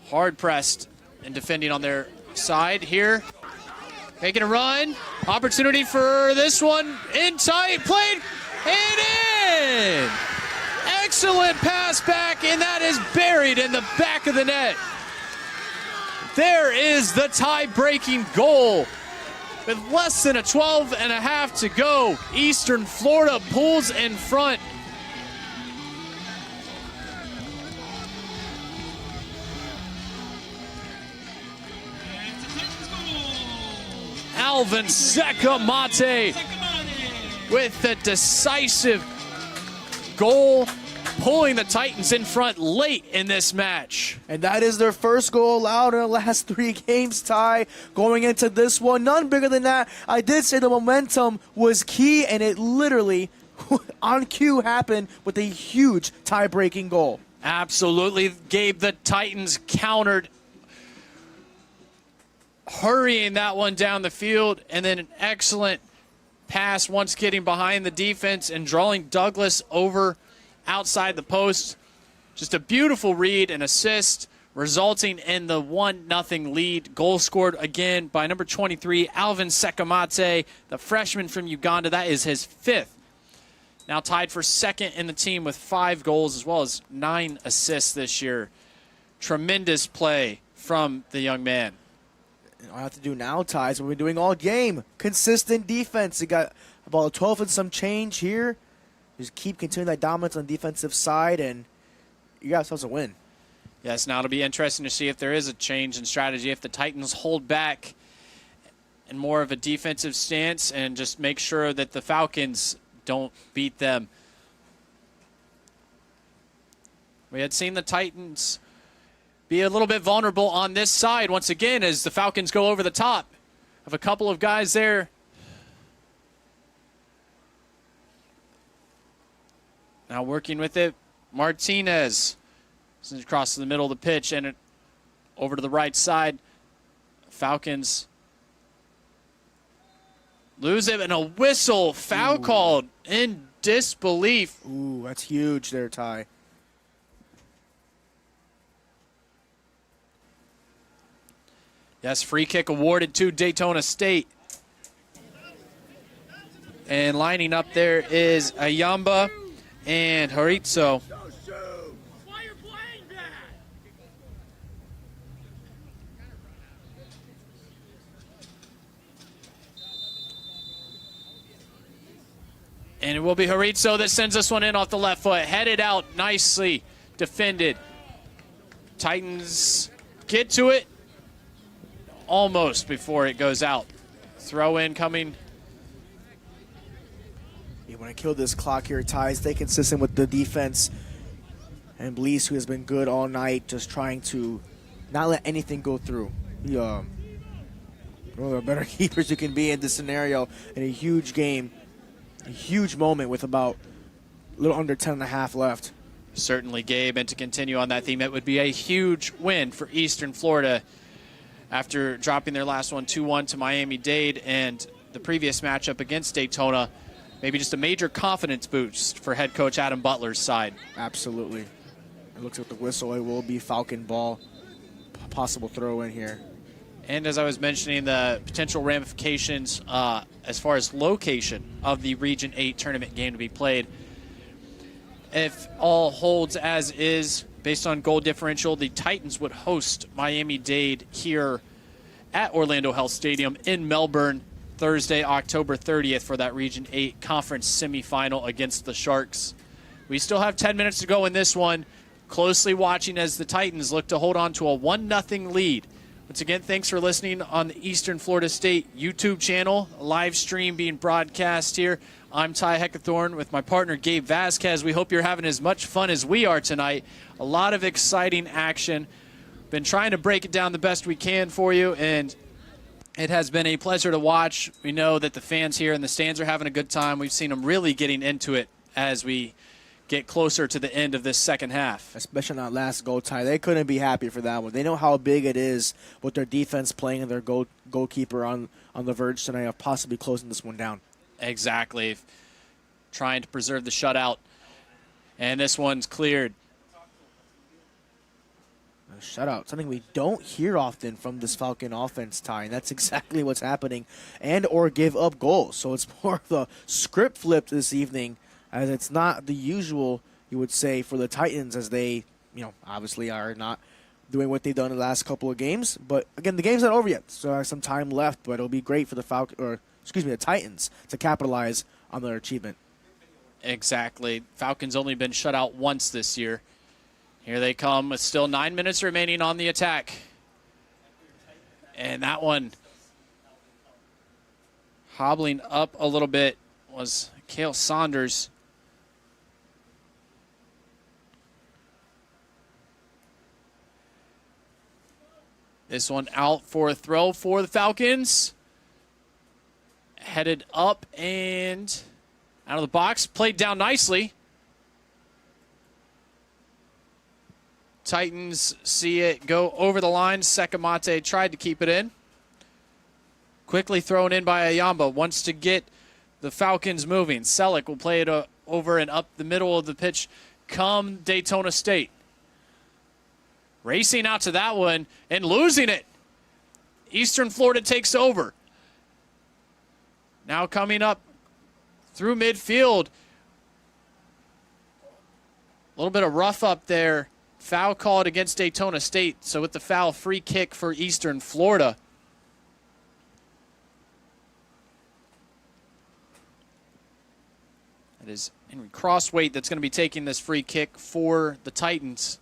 hard pressed, and defending on their side here. Making a run. Opportunity for this one. In tight. Played and in. Excellent pass back, and that is buried in the back of the net. There is the tie-breaking goal. With less than a 12 and a half to go, Eastern Florida pulls in front. Alvin Secamate with the decisive goal, pulling the Titans in front late in this match. And that is their first goal allowed in the last 3 games, Ty. Going into this one, none bigger than that. I did say the momentum was key, and it literally, on cue, happened with a huge tie-breaking goal. Absolutely, Gabe. The Titans countered, hurrying that one down the field, and then an excellent pass once getting behind the defense and drawing Douglas over outside the post. Just a beautiful read and assist, resulting in the 1-0 lead. Goal scored again by number 23, Alvin Secamate, the freshman from Uganda. That is his 5th. Now tied for 2nd in the team with 5 goals as well as 9 assists this year. Tremendous play from the young man. And all I have to do now, Ty, is what we've been doing all game. Consistent defense. You got about 12 and some change here. Just keep continuing that dominance on the defensive side, and you got yourselves a win. Yes, now it'll be interesting to see if there is a change in strategy, if the Titans hold back in more of a defensive stance and just make sure that the Falcons don't beat them. We had seen the Titans be a little bit vulnerable on this side once again as the Falcons go over the top of a couple of guys there. Now working with it, Martinez across the middle of the pitch and it over to the right side. Falcons lose it and a whistle, foul called in disbelief. Ooh, that's huge there, Ty. Yes, free kick awarded to Daytona State. And lining up there is Ayamba and Haritzo. And it will be Haritzo that sends this one in off the left foot. Headed out, nicely defended. Titans get to it almost before it goes out. Throw in coming. You want to kill this clock here, Ty. Stay consistent with the defense. And Blease, who has been good all night, just trying to not let anything go through. One of the better keepers you can be in this scenario in a huge game. A huge moment with about a little under 10 and a half left. Certainly, Gabe. And to continue on that theme, it would be a huge win for Eastern Florida after dropping their last one 2-1 to Miami-Dade and the previous matchup against Daytona. Maybe just a major confidence boost for head coach Adam Butler's side. Absolutely. It looks like the whistle, it will be Falcon ball. Possible throw in here. And as I was mentioning, the potential ramifications as far as location of the Region 8 tournament game to be played. If all holds as is, based on goal differential, the Titans would host Miami-Dade here at Orlando Health Stadium in Melbourne Thursday, October 30th for that Region 8 conference semifinal against the Sharks. We still have 10 minutes to go in this one. Closely watching as the Titans look to hold on to a 1-0 lead. Once again, thanks for listening on the Eastern Florida State YouTube channel. A live stream being broadcast here. I'm Ty Heckathorn with my partner Gabe Vasquez. We hope you're having as much fun as we are tonight. A lot of exciting action. Been trying to break it down the best we can for you, and it has been a pleasure to watch. We know that the fans here in the stands are having a good time. We've seen them really getting into it as we get closer to the end of this second half. Especially on that last goal, Ty. They couldn't be happy for that one. They know how big it is with their defense playing and their goalkeeper on the verge tonight of possibly closing this one down. Exactly. Trying to preserve the shutout. And this one's cleared. A shutout, something we don't hear often from this Falcon offense, Ty, and that's exactly what's happening, and or give up goals. So it's more of a script flip this evening, as it's not the usual, you would say, for the Titans, as they, obviously are not doing what they've done in the last couple of games. But again, the game's not over yet, so there's some time left. But it'll be great for the the Titans to capitalize on their achievement. Exactly. Falcons only been shut out once this year. Here they come with still 9 minutes remaining on the attack. And that one hobbling up a little bit was Cale Saunders. This one out for a throw for the Falcons. Headed up and out of the box. Played down nicely. Titans see it go over the line. Sekamate tried to keep it in. Quickly thrown in by Ayamba. Wants to get the Falcons moving. Selleck will play it over and up the middle of the pitch. Come Daytona State. Racing out to that one and losing it. Eastern Florida takes over. Now coming up through midfield. A little bit of rough up there. Foul called against Daytona State. So with the foul, free kick for Eastern Florida. It is Henry Crossweight that's going to be taking this free kick for the Titans.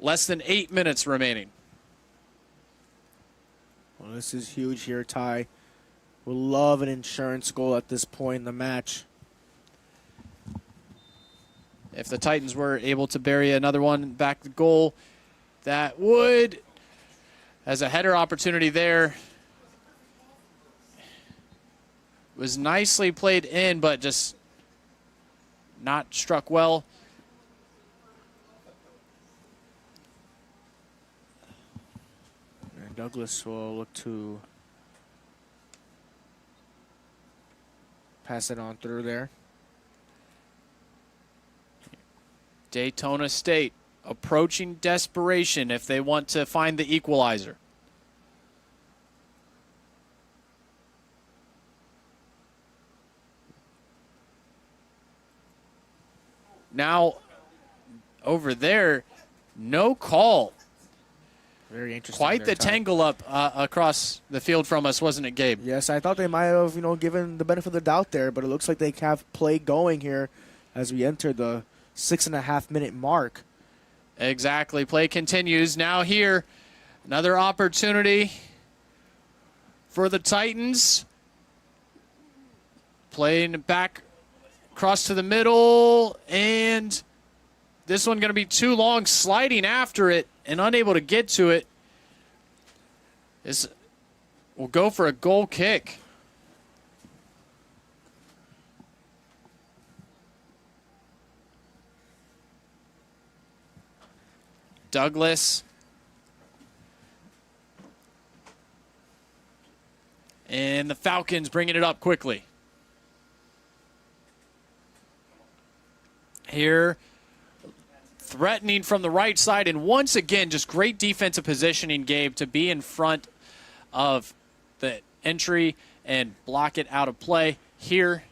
Less than 8 minutes remaining. Well, this is huge here, Ty. We'll love an insurance goal at this point in the match. If the Titans were able to bury another one back the goal, that would, as a header opportunity there, was nicely played in, but just not struck well. And Douglas will look to pass it on through there. Daytona State approaching desperation if they want to find the equalizer. Now, over there, no call. Very interesting. Quite the tangle up across the field from us, wasn't it, Gabe? Yes, I thought they might have, given the benefit of the doubt there, but it looks like they have play going here as we enter the 6.5 minute mark. Exactly. Play continues. Now here, another opportunity for the Titans. Playing back across to the middle, and this one going to be too long, sliding after it and unable to get to it. This will go for a goal kick. Douglas. And the Falcons bringing it up quickly. Here, threatening from the right side. And once again, just great defensive positioning, Gabe, to be in front of the entry and block it out of play. Here,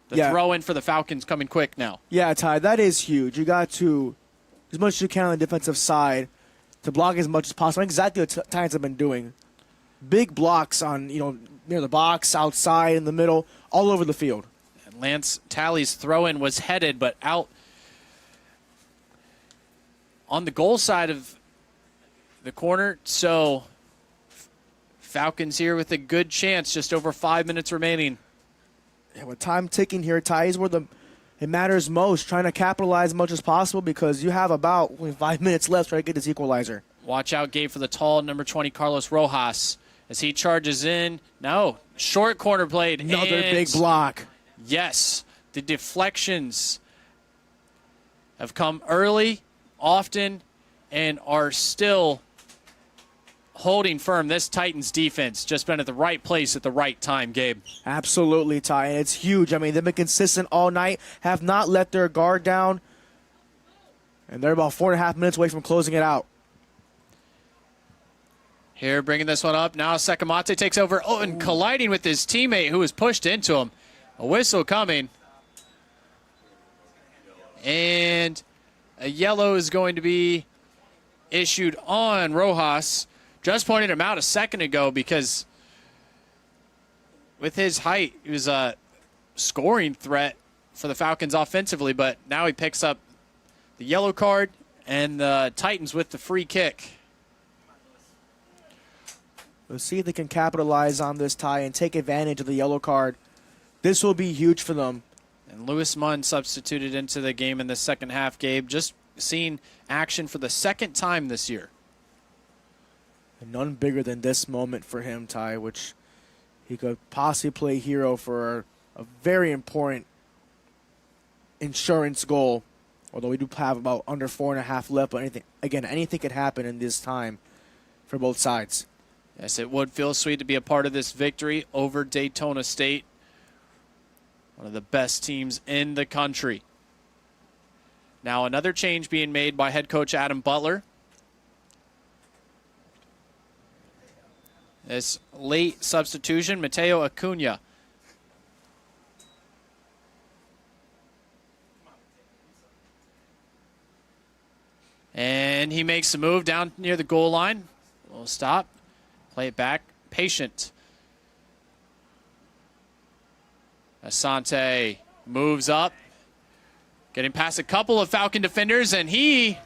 the throw in for the Falcons coming quick now. Yeah, Ty, that is huge. You got to, as much as you can on the defensive side, to block as much as possible. Exactly what Titans have been doing. Big blocks on, near the box, outside, in the middle, all over the field. And Lance Talley's throw-in was headed, but out on the goal side of the corner. So Falcons here with a good chance, just over 5 minutes remaining. Yeah, with time ticking here, Ty, is where it matters most, trying to capitalize as much as possible because you have about 5 minutes left trying to get this equalizer. Watch out, Gabe, for the tall number 20, Carlos Rojas, as he charges in. No, short corner played. Another big block. Yes, the deflections have come early, often, and are still holding firm. This Titans defense just been at the right place at the right time, Gabe. Absolutely, Ty, and it's huge. I mean, they've been consistent all night, have not let their guard down, and they're about 4.5 minutes away from closing it out. Here, bringing this one up. Now Sekamate takes over. Oh, and colliding with his teammate who was pushed into him. A whistle coming. And a yellow is going to be issued on Rojas. Just pointed him out a second ago because with his height, he was a scoring threat for the Falcons offensively, but now he picks up the yellow card, and the Titans with the free kick. We'll see if they can capitalize on this, Ty, and take advantage of the yellow card. This will be huge for them. And Lewis Munn substituted into the game in the second half, Gabe. Just seeing action for the second time this year. And none bigger than this moment for him, Ty, which he could possibly play hero for a very important insurance goal. Although we do have about under 4.5 left, but anything could happen in this time for both sides. Yes, it would feel sweet to be a part of this victory over Daytona State, one of the best teams in the country. Now another change being made by head coach Adam Butler. This late substitution, Mateo Acuna. And he makes a move down near the goal line. We'll stop. Play it back. Patient. Asante moves up. Getting past a couple of Falcon defenders, and he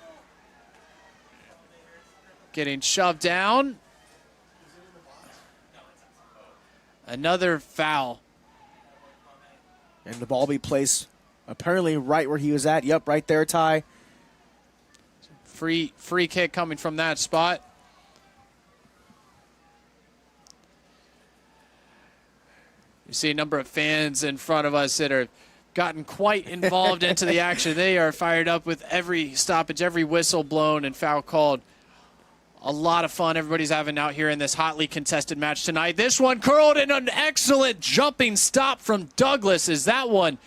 getting shoved down. Another foul. And the ball be placed apparently right where he was at. Yep, right there, Ty. Free kick coming from that spot. You see a number of fans in front of us that are gotten quite involved into the action. They are fired up with every stoppage, every whistle blown and foul called. A lot of fun everybody's having out here in this hotly contested match tonight. This one curled in an excellent jumping stop from Douglas as that one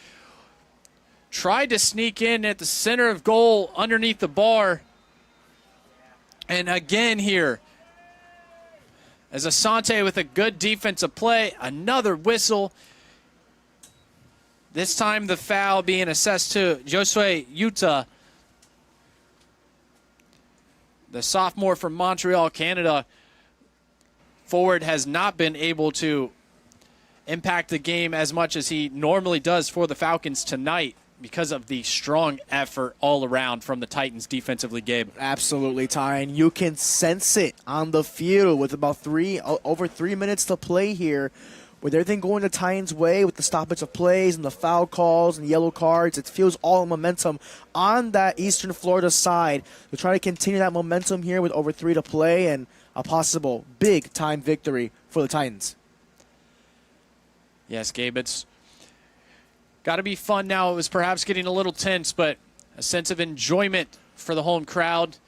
tried to sneak in at the center of goal underneath the bar. And again here, as Asante with a good defensive play, another whistle. This time the foul being assessed to Josue Utah, the sophomore from Montreal, Canada. Forward has not been able to impact the game as much as he normally does for the Falcons tonight because of the strong effort all around from the Titans defensively, Gabe. Absolutely, Ty, and you can sense it on the field with about over 3 minutes to play here. With everything going the Titans' way, with the stoppage of plays and the foul calls and yellow cards, it feels all momentum on that Eastern Florida side. We're trying to continue that momentum here with over 3 to play and a possible big-time victory for the Titans. Yes, Gabe, it's got to be fun now. It was perhaps getting a little tense, but a sense of enjoyment for the home crowd,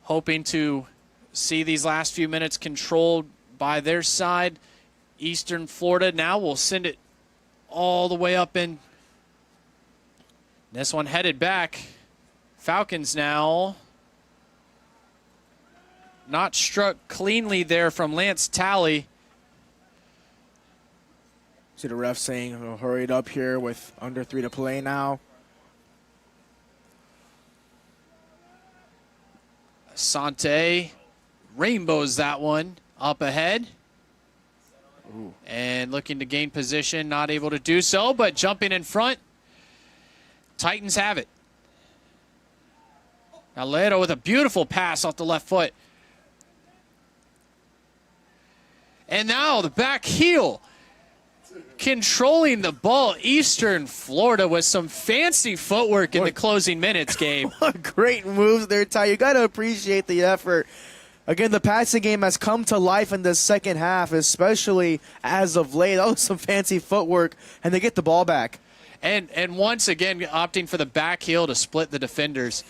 hoping to see these last few minutes controlled by their side. Eastern Florida now will send it all the way up in. This one headed back. Falcons now not struck cleanly there from Lance Talley. See the ref saying, oh, hurry it up here with under 3 to play now. Asante rainbows that one up ahead. Ooh. And looking to gain position, not able to do so, but jumping in front. Titans have it. Alero with a beautiful pass off the left foot. And now the back heel. Controlling the ball, Eastern Florida with some fancy footwork in the closing minutes, Gabe. What great moves there, Ty. You got to appreciate the effort. Again, the passing game has come to life in the second half, especially as of late. That was some fancy footwork, and they get the ball back. And once again, opting for the back heel to split the defenders.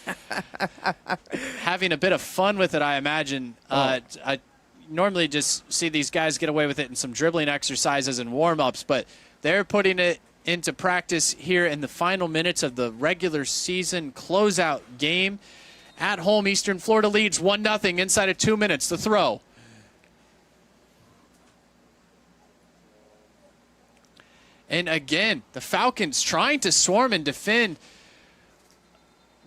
Having a bit of fun with it, I imagine. I normally just see these guys get away with it in some dribbling exercises and warm-ups, but they're putting it into practice here in the final minutes of the regular season closeout game. At home, Eastern Florida leads 1-0 inside of 2 minutes. The throw. And again, the Falcons trying to swarm and defend.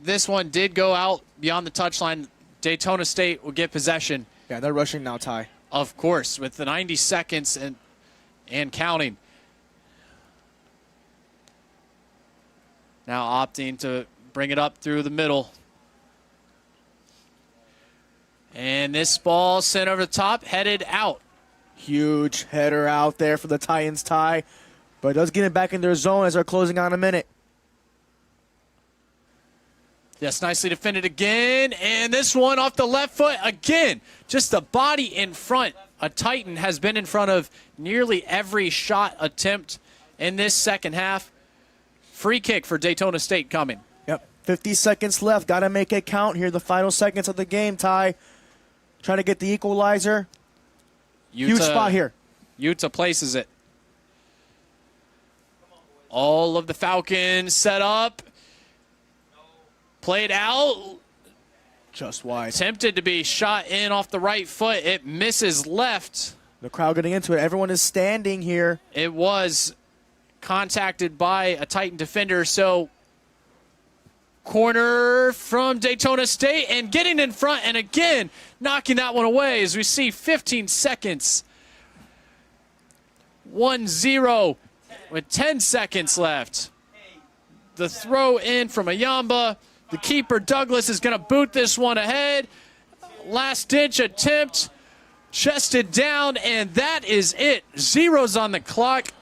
This one did go out beyond the touchline. Daytona State will get possession. Yeah, they're rushing now, Ty. Of course, with the 90 seconds and counting. Now opting to bring it up through the middle. And this ball sent over the top, headed out. Huge header out there for the Titans, Ty. But it does get it back in their zone as they're closing on a minute. Yes, nicely defended again. And this one off the left foot again. Just the body in front. A Titan has been in front of nearly every shot attempt in this second half. Free kick for Daytona State coming. Yep, 50 seconds left. Got to make it count here. The final seconds of the game, Ty. Trying to get the equalizer. Huge spot here. Utah places it. All of the Falcons set up. Played out. Just wide. Tempted to be shot in off the right foot. It misses left. The crowd getting into it. Everyone is standing here. It was contacted by a Titan defender. So corner from Daytona State and getting in front and again knocking that one away as we see 15 seconds. 1-0 with 10 seconds left. The throw in from Ayamba. The keeper, Douglas, is going to boot this one ahead. Last-ditch attempt. Chested down, and that is it. Zeros on the clock.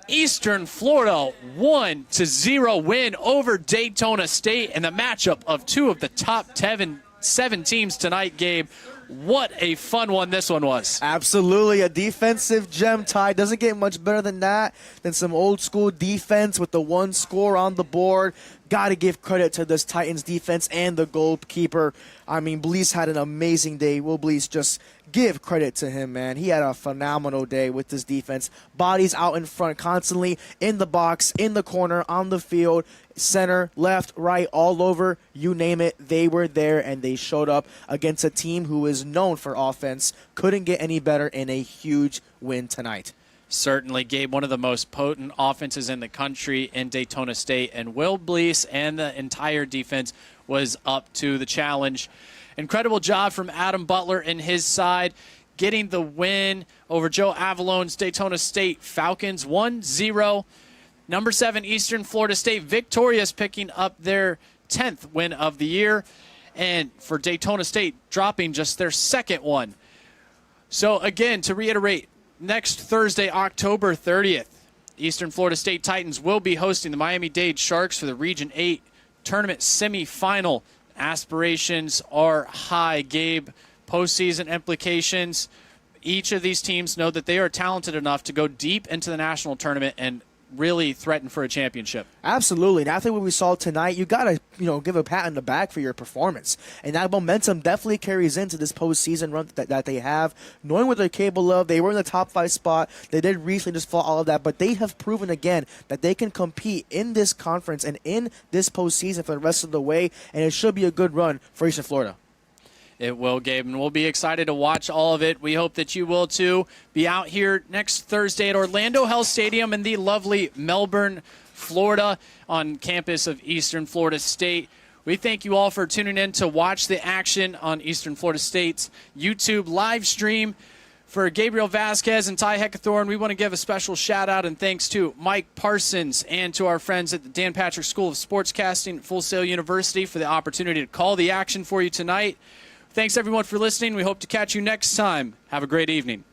Eastern Florida 1-0 win over Daytona State and the matchup of two of the top 7 teams tonight, Gabe. What a fun one this one was. Absolutely. A defensive gem, Ty. Doesn't get much better than that, than some old school defense with the one score on the board. Got to give credit to this Titans defense and the goalkeeper. I mean, Blease had an amazing day. Will Blease, just give credit to him, man. He had a phenomenal day with this defense. Bodies out in front constantly, in the box, in the corner, on the field, center, left, right, all over. You name it, they were there, and they showed up against a team who is known for offense. Couldn't get any better in a huge win tonight. Certainly, Gabe, one of the most potent offenses in the country in Daytona State, and Will Blease and the entire defense was up to the challenge. Incredible job from Adam Butler and his side, getting the win over Joe Avallone's Daytona State Falcons, 1-0. Number 7, Eastern Florida State victorious, picking up their 10th win of the year, and for Daytona State dropping just their second one. So again, to reiterate, next Thursday, October 30th, Eastern Florida State Titans will be hosting the Miami-Dade Sharks for the Region 8 tournament semifinal. Aspirations are high, Gabe. Postseason implications. Each of these teams know that they are talented enough to go deep into the national tournament and really threaten for a championship. Absolutely. And after what we saw tonight, you got to, give a pat on the back for your performance. And that momentum definitely carries into this postseason run that they have. Knowing what they're capable of, they were in the top 5 spot. They did recently just fall all of that, but they have proven again that they can compete in this conference and in this postseason for the rest of the way, and it should be a good run for Eastern Florida. It will, Gabe, and we'll be excited to watch all of it. We hope that you will, too. Be out here next Thursday at Orlando Health Stadium in the lovely Melbourne, Florida, on campus of Eastern Florida State. We thank you all for tuning in to watch the action on Eastern Florida State's YouTube live stream. For Gabriel Vasquez and Ty Heckathorn, we want to give a special shout-out and thanks to Mike Parsons and to our friends at the Dan Patrick School of Sportscasting at Full Sail University for the opportunity to call the action for you tonight. Thanks, everyone, for listening. We hope to catch you next time. Have a great evening.